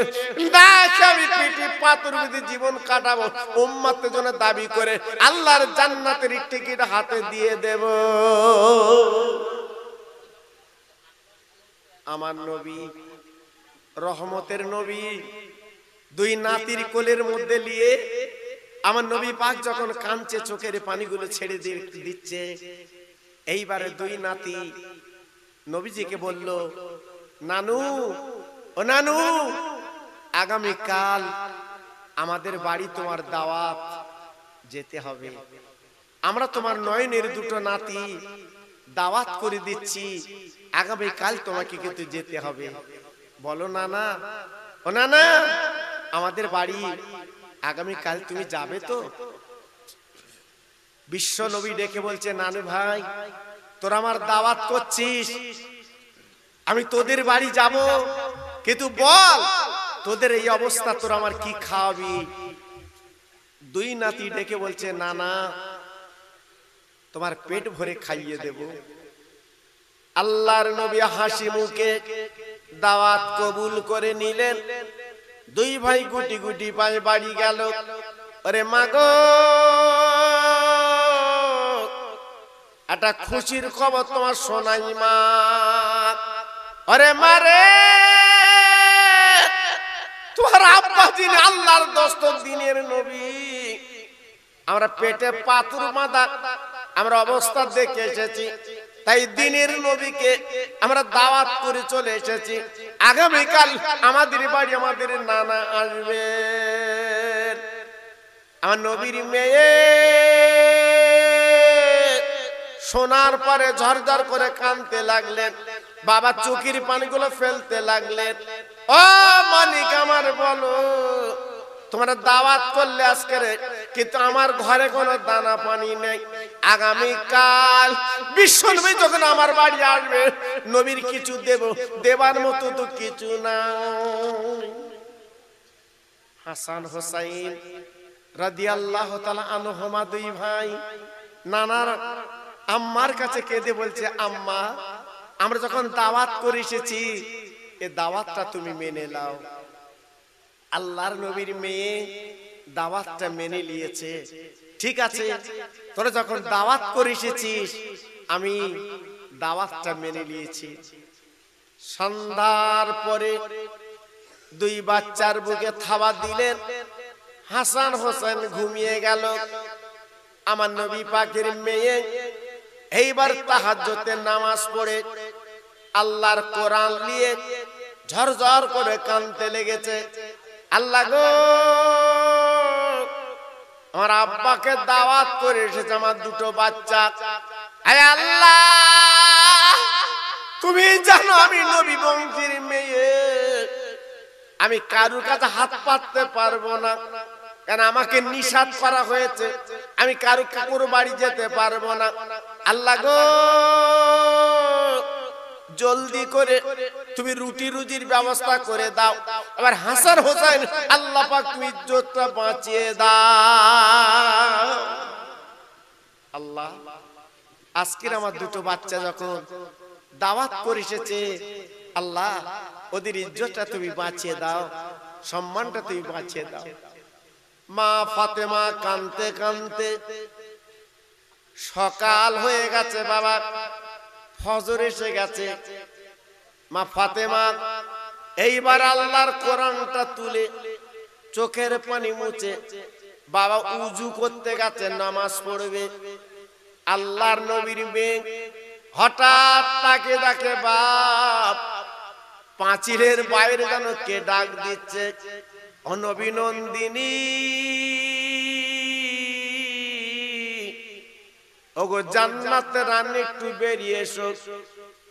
Speaker 1: না আমি পিঠে পাথর বেঁধে জীবন কাটাবো, উম্মতের জন্য দাবি করে আল্লাহর জান্নাতের টিকিট হাতে দিয়ে দেব। আমার নবী রহমতের নবী দুই নাতির কোলের মধ্যে নিয়ে আমার নবী পাক যখন কাঁদছে, চোখের পানিগুলো ছেড়ে দিচ্ছে, এইবারে দুই নাতি নবীজিকে বলল, নানু ও নানু, আগামী কাল আমাদের বাড়ি তোমার দাওয়াত, যেতে হবে। আমরা তোমার নয়নের দুটো নাতি দাওয়াত করে দিচ্ছি, আগামী কাল তোমাকে কিন্তু যেতে হবে। বলো নানা, ও নানা আমাদের বাড়ি আগামী কাল তুমি যাবে তো? বিশ্ব নবী ডেকে বলছে, নানু ভাই তোরা আমার দাওয়াত করছিস, আমি তোদের বাড়ি যাব, কিন্তু বল তোদের এই অবস্থা, তোরা আমার কি খাওয়াবি? দুই নাতি ডেকে বলছে, নানা তোমার পেট ভরে খাইয়ে দেব। আল্লাহর নবী হাসি মুখে দাওয়াত কবুল করে নিলেন। দুই ভাই গুটি গুটি পায়ে বাড়ি গেল। আরে মাগো, একটা খুশির খবর তোমার শোনাই মা। আরে মারে, তোমার আব্বা যিনি আল্লাহর দোস্ত দিনের নবী, আমরা পেটে পাথর বাঁধা আমরা অবস্থা দেখে এসেছি, তাই দিনের নবীকে আমরা দাওয়াত করে চলে এসেছি। আগামীকাল আমাদের বাড়ি আমাদের নানা আসবে। আমার নবীর মেয়ে শোনার পরে ঝরঝর করে কাঁদতে লাগলেন, বাবা চোখের পানিগুলো ফেলতে লাগলেন। ও মালিক আমার বলো, তোমরা দাওয়াত করলে আজকে, কিন্তু আমার ঘরে কোনো দানা পানি নেই। আগামীকাল বিশ্বনবী যখন আমার বাড়ি আসবে, নবীর কিছু দেব, দেবার মতো তো কিছু না। হাসান হোসাইন রাদিয়াল্লাহু তাআলা আনহুমা দুই ভাই নানার আম্মার কাছে কেঁদে বলছে, আম্মা আমরা যখন দাওয়াত করে এসেছি, এ দাওয়াতটা তুমি মেনে নাও। আল্লাহর নবীর মেয়ে দাওয়াতটা মেনে নিয়েছে। ঠিক আছে, তোরা যখন দাওয়াত করে এসেছিস আমি দাওয়াতটা মেনে নিয়েছি। সন্ধ্যার পরে দুই বাচ্চার বুকে থাবা দিলেন, হাসান হোসেন ঘুমিয়ে গেল। আমার নবী পাকের মেয়ে এইবার তাহাজ্জুদের নামাজ পড়ে আল্লাহর কোরআন নিয়ে ঝরঝর করে কাঁদতে লেগেছে। আল্লাহ গো, আমার আব্বাকে দাওয়াত করে এসেছে আমার দুটো বাচ্চা, আয় আল্লাহ তুমি জানো আমি নবী বংশীর মেয়ে, আমি কারুর কাছে হাত পাততে পারবো না, কারণ আমাকে নিষেধ করা হয়েছে, আমি কারুর বাড়ি যেতে পারবো না। আল্লাহ গো, জলদি করে তুমি রুটি রুজির ব্যবস্থা করে দাও। আবার হাসান হোসেন আল্লাহ পাক তুমি ইজ্জতটা বাঁচিয়ে দাও। আল্লাহ, আজকের আমার দুটো বাচ্চা যখন দাওয়াত করে এসেছে, আল্লাহ ওদের ইজ্জতটা তুমি বাঁচিয়ে দাও, সম্মানটা তুমি বাঁচিয়ে দাও। মা ফাতেমা কাঁদতে কাঁদতে, সকাল হয়ে গেছে বাবা, ফজর এসে গেছে। মা ফাতেমা এইবার আল্লাহর কোরআনটা তুলে চোখের পানি মুছে বাবা উজু করতে গেছে, নামাজ পড়বে। আল্লাহর নবীর মেয়ে হঠাৎ তাকে ডাকে, বাপ পাঁচিলের বাইরে যেন কে ডাক দিচ্ছে, ও নবী নন্দিনী, ওগো জান্নাতের রানী একটু বেরিয়ে এসো,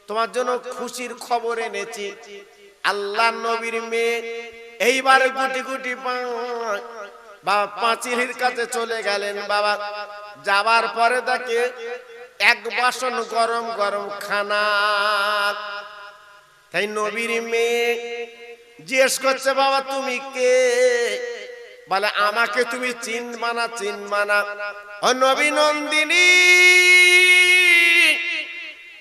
Speaker 1: তোমার জন্য খুশির খবর এনেছি। আল্লাহ নবীর মেয়ে এইবার গুটি গুটি বাবা পাঁচিলের কাছে চলে গেলেন। বাবা যাবার পরে তাকে এক বাসন গরম গরম খানা, তাই নবীর মেয়ে জিজ্ঞেস করছে, বাবা তুমি কে? বলে আমাকে তুমি চিনবা না, চিনবা না। ও নবী নন্দিনী,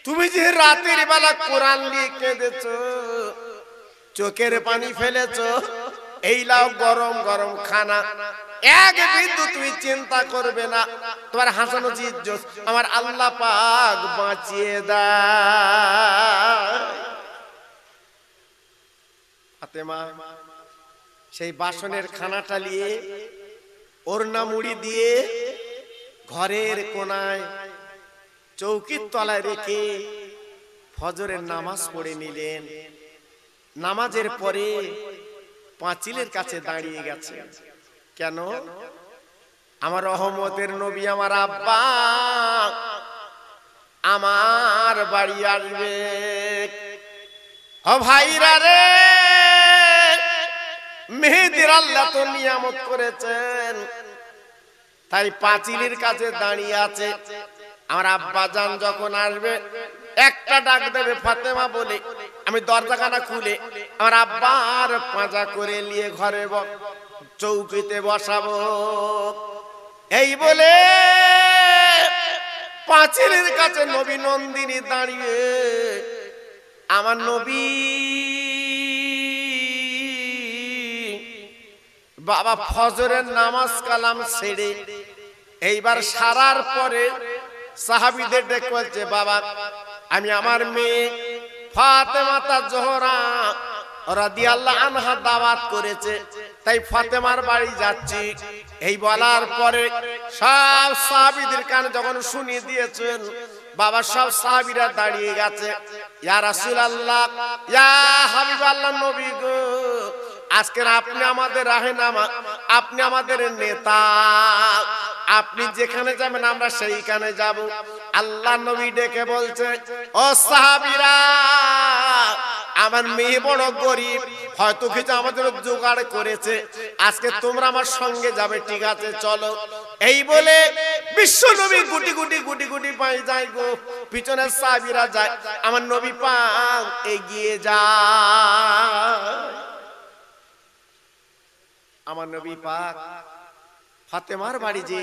Speaker 1: তুমি যে রাতের বেলা কোরআন নিয়ে কেঁদেছো, চোখের পানি ফেলেছো, এই লাও গরম গরম খানা, এক বিন্দু তুমি চিন্তা করবে না, তোমার হাসানো ইজ্জত আমার আল্লাহ পাক বাঁচিয়ে দেয়। ফাতেমা সেই বাসনের খানাটা নিয়ে ওড়না মুড়ি দিয়ে ঘরের কোনায় চৌকির তলায় রেখে ফজরের নামাজ পড়ে নিলেন। নামাজের পরে পাঁচিলের কাছে দাঁড়িয়ে গেছে। কেন? আমার রহমতের নবী আমার আব্বা আমার বাড়ি আসবে। ও ভাইরা রে, মেহেদির আল্লাহ তো নিয়ামত করেছেন, তাই পাঁচিলের কাছে দাঁড়িয়ে আছে। আমার আব্বা জান যখন আসবে একটা ডাক দেবে ফাতেমা বলে, আমি দরজাখানা খুলে আমার আব্বার পাঁজা করে নিয়ে ঘরে চৌকিতে বসাবো। এই বলে পাঁচিলের কাছে নবী নন্দিনী দাঁড়িয়ে আমার নবী বাবা ফজরের নামাজ কালাম ছেড়ে এইবার সারার পরে সাহাবীদের ডেকে বলছে, বাবা আমি আমার মেয়ে ফাতেমা জোহরা রাদিয়াল্লাহু আনহা দাওয়াত করেছে, তাই ফাতেমার বাড়ি যাচ্ছি। এই বলার পরে সব সাহাবীদের কানে যখন শুনিয়ে দিয়েছেন, বাবা সব সাহাবীরা দাঁড়িয়ে গেছে। ইয়া রাসূলুল্লাহ, ইয়া হাবিবাল্লাহ নবী গো, আজকের আপনি আমাদের রাহেনামা, আপনি আমাদের নেতা, আপনি যেখানে যাবেন আমরা সেইখানে যাব। আল্লাহ নবী ডেকে বলছে, ও সাহাবীরা, আমার মেয়ে বড় গরিব, হয়তো কিছু আমাদের জোগাড় করেছে, আজকে তোমরা আমার সঙ্গে যাবে, ঠিক আছে চলো। এই বলে বিশ্ব নবী গুটি গুটি গুটি গুটি পায়ে যায় গো, পিছনে সাহাবীরা যায়, আমার নবী পাক এগিয়ে যায়। আমার নবী পাক ফাতেমার বাড়ি যে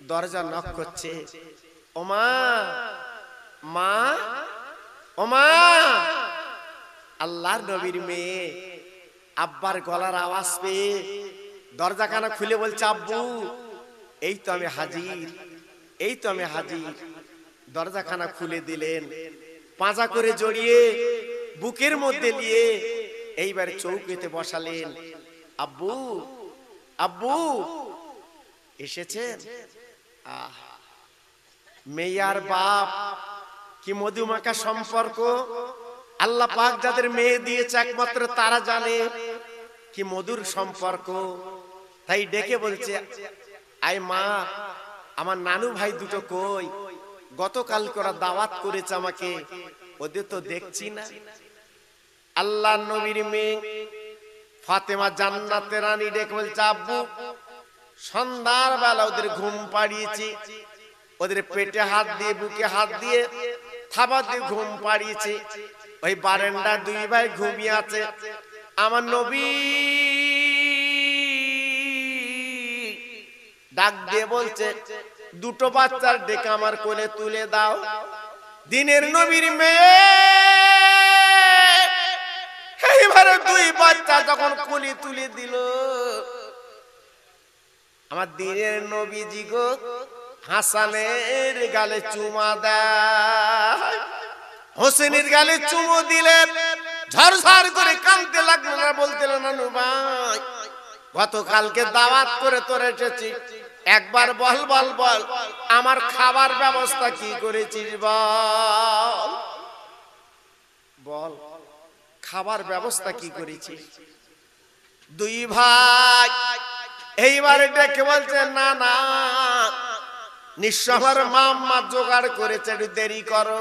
Speaker 1: দরজা নক করছে, ওমা মা, ওমা। আল্লাহর নবীর মেয়ে আব্বার গলার আওয়াজ পেয়ে দরজাখানা খুলে বলছে, আব্বু এই তো আমি হাজির, এই তো আমি হাজির। দরজাখানা খুলে দিলেন, পাঁজা করে জড়িয়ে বুকের মধ্যে নিয়ে এইবার চৌকিতে বসালেন। আব্বু, আব্বু এসেছেন? মেয়ার বাপ, কি মধুমাখা সম্পর্ক। আল্লাহ পাক যাদের মেয়ে দিয়েছে একমাত্র তারা জানে কি মধুর সম্পর্ক। তাই ডেকে বলছে, আয় মা, আমার নানু ভাই দুটো কই? গতকাল করা দাওয়াত করেছে আমাকে, ওদের তো দেখছি না। আল্লাহ নবীর মেয়ে ফাতেমা জান্নাতের রানী ডেকে বলছে, আব্বু সন্ধ্যার বেলা ওদের ঘুম পাড়িয়েছি, ওদের পেটে হাত দিয়ে বুকে হাত দিয়ে থাবা দিয়ে ঘুম পাড়িয়েছি। ওই বারান্দা দুই ভাই ঘুমিয়ে আছে। আমার নবী ডাক দিয়ে বলছে, দুটো বাচ্চার ডেকে আমার কোলে তুলে দাও। দিনের নবীর মেয়ে এইবারে দুই বাচ্চা যখন কোলে তুলে দিল, আমার দিনের নবীজি গো হাসানের গালে চুমা দেয়, হোসেনের গালে চুমো দিলেন। ঝরঝর করে কাঁদতে লাগলেন আর বলতে নানু ভাই, গতকালকে দাওয়াত করে তোর এসেছি, একবার বল বল বল আমার খাবার ব্যবস্থা কি করেছিস বল, বল খাবার ব্যবস্থা কি করেছিস? দুই ভাই এইবারে ডেকে বলছে, না না নিশ্চয় আমার মাম্মা জোগাড় করেছে, একটু দেরি করো।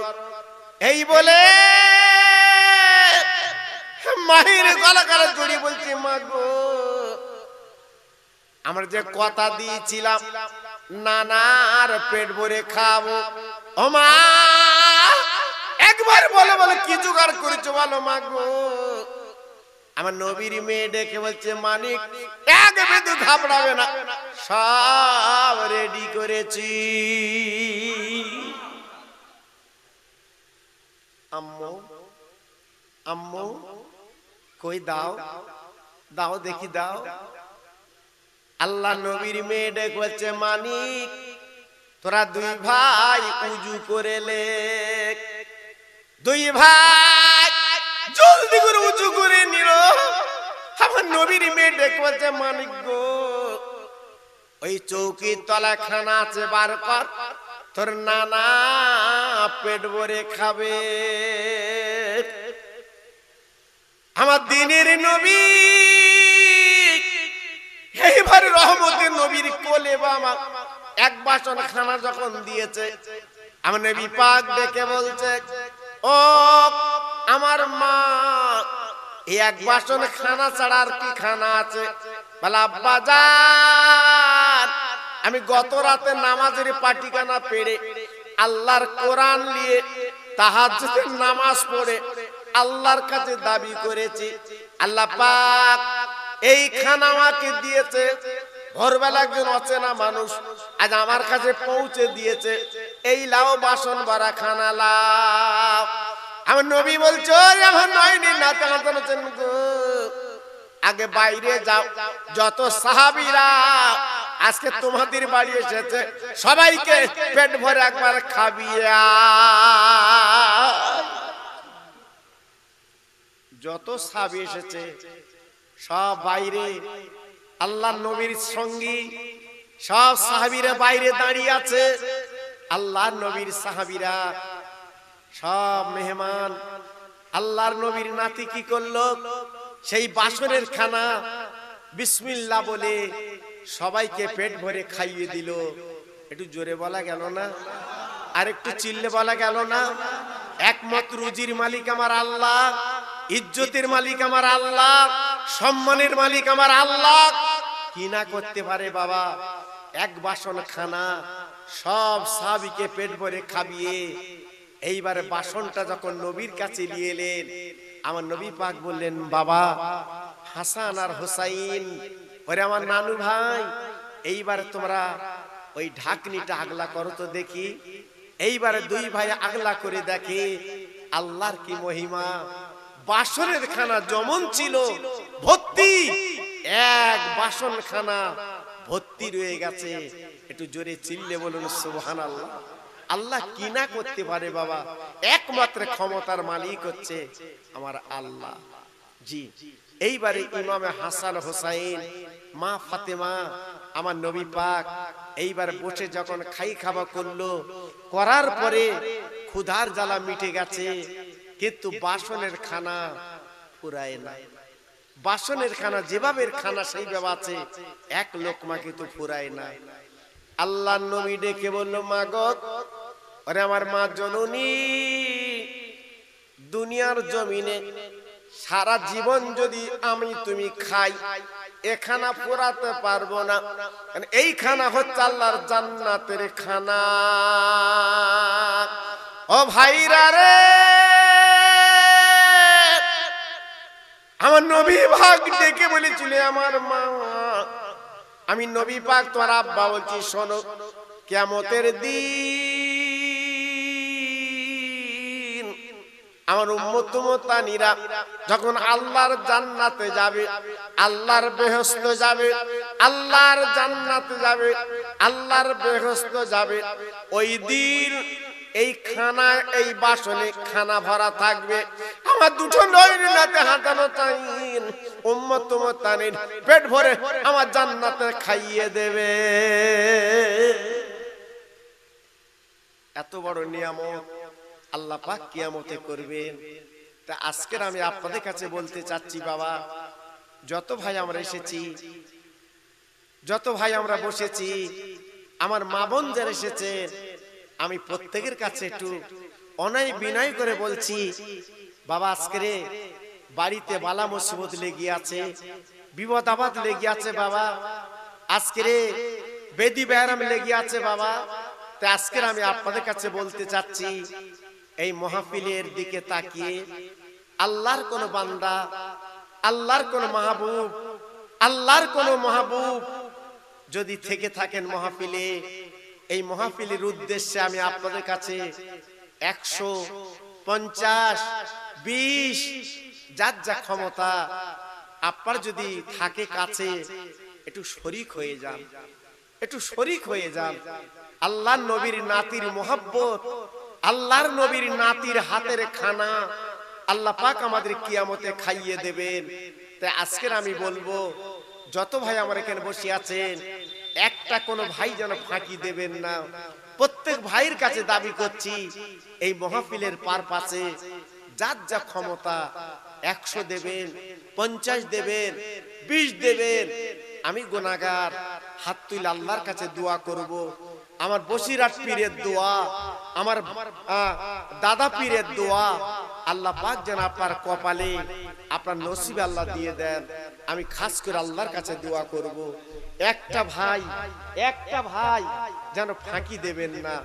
Speaker 1: এই বলে মাহির গলা কারে জড়িয়ে বলছে, মা গো আমরা যে কথা দিয়েছিলাম নানার পেট ভরে খাবো, ও মা একবার বলে বলে কি জোগাড় করেছো বলো মা গো। আমার নবীর মেয়ে ডেকে বলছে, মানিক এক বিন্দু ঘাবড়াবে না, সব রেডি করেছি। আম্মু, আম্মু কই দাও, দাও দেখি দাও। আল্লাহ নবীর মেয়ে ডেকে বলছে, মানিক তোরা দুই ভাই উজু করে লে। দুই ভাই জলদি করে উজু করে নিল। আমার নবীর মেয়ে ডেকে বলছে, মানিক গো ওই চৌকির তলা খানা আছে, বার কর, তোর নানা পেট ভরে খাবে। আমার দিনের নবী এইবার রহমতের নবীর কোলে বাবা এক বাসন খানা যখন দিয়েছে, আমার নবী পাক ডেকে বলছে, ও আমার মা এই এক বাসন খানা ছাড়া আর কি খানা আছে? বলে আব্বা জান, আমি গত রাতে নামাজের পাটিখানা পেড়ে আল্লাহর কোরআন নিয়ে তাহাজ্জুদের নামাজ পড়ে আল্লাহর কাছে দাবি করেছি, আল্লাহ পাক এই খানা আমাকে দিয়েছে। ভোরবেলা একজন অচেনা মানুষ আজ আমার কাছে পৌঁছে দিয়েছে, এই লাও বাসন ভরা খানা লাও। আমার নবী বলছে, আমার নয়নি না তাকাতেন গো, আগে বাইরে যাও, যত সাহাবীরা আজকে তোমাদের বাড়ি এসেছে সবাইকে পেট ভরে একবার খাবিয়া। যত সাহাবী এসেছে সব বাইরে, আল্লাহ নবীর সঙ্গী সব সাহাবীরা বাইরে দাঁড়িয়ে আছে। আল্লাহর নবীর সাহাবীরা সব মেহমান। আল্লাহর নবীর নাতি কি করলো, সেই বাসনের খানা বিসমিল্লাহ বলে সবাইকে পেট ভরে খাইয়ে দিল। একটু জোরে বলা গেল না? আর একটু চিল্লে বলা গেল না? একমাত্র রুজির মালিক আমার আল্লাহ, ইজ্জতের মালিক আমার আল্লাহ, সম্মানের মালিক আমার আল্লাহ। কি না করতে পারে বাবা? এক বাসন খানা সব সাহাবীকে পেট ভরে খাবিয়ে এইবারে বাসনটা যখন নবীর কাছে নিয়ে এলেন, আমার নবী পাক বললেন, বাবা হাসান আর হোসাইন, ওরে আমার নানু ভাই, এইবারে তোমরা ওই ঢাকনিটা আগলা করো তো দেখি। এইবারে দুই ভাই আগলা করে দেখে, আল্লাহর কি মহিমা, বাসনের খানা যেমন ছিল ভর্তি, এক বাসন খানা ভর্তি রয়ে গেছে। একটু জোরে চিল্লে বলুন সুবহানাল্লাহ। আল্লাহ কি না করতে পারে বাবা, একমাত্র ক্ষমতার মালিক হচ্ছে আমার আল্লাহ। জি, এইবারে ইমামে হাসান হোসাইন, মা ফাতেমা, আমার নবী পাক এইবার বসে যখন খাওয়া করলো, করার পরে ক্ষুধার জ্বালা মিটে গেছে, কিন্তু বাসনের খানা ফুরায় না। বাসনের খানা যেভাবে খানা সেইভাবে আছে, এক লোকমা কিন্তু ফুরায় না। আল্লাহর নবী ডেকে বলল, মা গো, আরে আমার মা জননী, দুনিয়ার জমিনে সারা জীবন যদি আমি তুমি খাই, এ খানা ফুরাতে পারবো না। এই খানা হচ্ছে আল্লাহর জান্নাতের খানা। ও ভাইরা রে, আমার নবী পাক ডেকে বলেছিল, আমার মা, আমি নবী পাক তোমার আব্বা বলছি, শোনো, কিয়ামতের দিন আমার উম্মত উম্মতানিরা যখন আল্লাহর জান্নাতে যাবে, আল্লাহর বেহেশত যাবে, আল্লাহর জান্নাতে যাবে, আল্লাহর বেহেশত যাবে, ওই দিন এই খানা, এই বাসনে খানা ভরা থাকবে। আমার দুটো নয়নাতে হাঁটানো চাইন উম্মত উম্মতানির পেট ভরে আমার জান্নাতে খাইয়ে দেবে। এত বড় নিয়ামত আল্লাহ পাক কিয়ামতে করবেন। তা আজকের আমি আপনাদের কাছে বলতে চাচ্ছি, বাবা, যত ভাই আমরা এসেছি, যত ভাই আমরা বসেছি, আমার মা বোন যারা এসেছে, আমি প্রত্যেকের কাছে একটু অনয় বিনয় করে বলছি, বাবা, আজকে বাড়িতে বালা মুসিবত লেগে আছে, বিপদ আপদ লেগে আছে বাবা, আজকে বেদি ব্যারাম লেগে আছে বাবা। তাই আজকে আমি আপনাদের কাছে বলতে চাচ্ছি, এই মাহফিলের দিকে তাকিয়ে আল্লাহর কোন বান্দা, আল্লাহর কোন মাহবুব, আল্লাহর কোন মাহবুব যদি থেকে থাকেন মাহফিলে, এই মাহফিলের উদ্দেশ্যে আমি আপনাদের কাছে 150, 20 যার যা ক্ষমতা আপনার যদি থাকে কাছে, একটু শরীক হয়ে যান, একটু শরীক হয়ে যান। আল্লাহর নবীর নাতির মোহাব্বত, আল্লাহর নবীর নাতির হাতের খানা আল্লাহ পাক আমাদের কিয়ামতে খাইয়ে দেবেন। তাই আজকের আমি বলবো, যত ভাই আমার এখানে বসে আছেন, একটা কোনো ভাই যেন ফাঁকি দেবেন না। প্রত্যেক ভাইয়ের কাছে দাবি করছি, এই মাহফিলের পারপাসে যার যা ক্ষমতা 100 দেবেন, 50 দেবেন, 20 দেবেন। আমি গুনাহগার, হাত তুলে আল্লাহর কাছে দোয়া করব। আমার বসিরহাট পীরের দোয়া, আমার দাদা পীরের দোয়া, আল্লাহ পাক যেন আপনার কপালে, আপনার নসিবে আল্লাহ দিয়ে দেন। আমি খাস করে আল্লাহর কাছে দোয়া করব, একটা ভাই যেন ফাঁকি দেবেন না।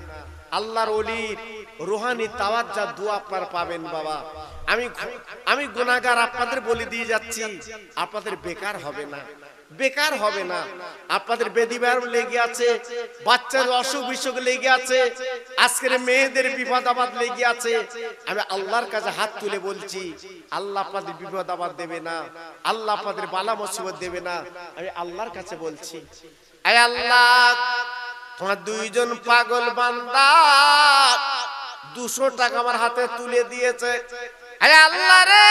Speaker 1: আল্লাহর ওলির রুহানি তাওয়াজ্জুহ দোয়া আপনারা পাবেন বাবা। আমি গুনাহগার, আপনাদের বলে দিয়ে যাচ্ছি, আপনাদের বেকার হবে না, বেকার হবে না। আপনাদের বেদি ব্যারাম লেগে আছে, বাচ্চার অসুখ বিসুখ লেগে আছে, আজকের মেয়েদের বিপদ আপদ লেগে আছে। আমি আল্লাহর কাছে হাত তুলে বলছি, আল্লাহ আপনাদের বিপদ আপদ দেবে না, আল্লাহ আপনাদের বালা মুসিবত দেবে না। আমি আল্লাহর কাছে বলছি, আয় আল্লাহ, তোমার 2 জন পাগল বান্দা 200 টাকা আমার হাতে তুলে দিয়েছে। আয় আল্লাহ রে,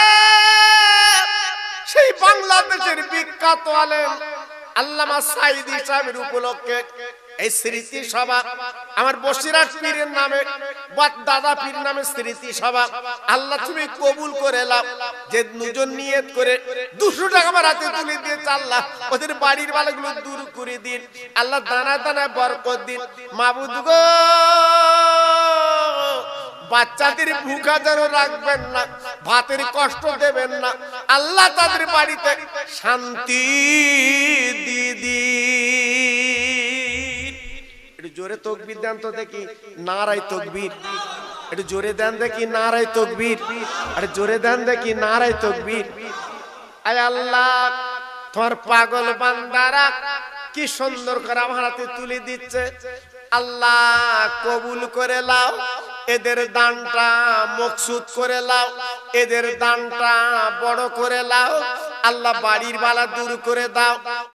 Speaker 1: সেই বাংলাদেশের বিখ্যাত আলেম আল্লামা সাঈদী সাহেবের উপলক্ষে এই স্মৃতি সভা, আমার বসিরহাট পীরের নামে, দাদা পীর নামে স্মৃতি সভা আল্লাহ তুমি কবুল করে নাও। যে 2 জন নিয়ত করে 200 টাকা আমার হাতে তুলে দিয়েছে, আল্লাহ ওদের বাড়ির বালাগুলো দূর করে দিন, আল্লাহ দানা দানা বরকত দিন। মাবুদ গো, বাচ্চাদের ভুখা যেন রাখবেন না, ভাতের কষ্ট দেবেন না, আল্লাহ তাদের বাড়িতে শান্তি দিয়ে দিন। একটু জোরে তাকবীর দেন তো দেখি, নারায়ে তাকবীর। একটু জোরে দেন দেখি, নারায়ে তাকবীর। আরে জোরে দেন দেখি, নারায়ে তাকবীর। আয় আল্লাহ, তোমার পাগল বান্দারা কি সুন্দর করে আমার হাতে তুলে দিচ্ছে, আল্লাহ কবুল করে নাও। এদের দানটা মকসুদ করে নাও, এদের দানটা বড় করে নাও, আল্লাহ বাড়ির বালা দূর করে দাও।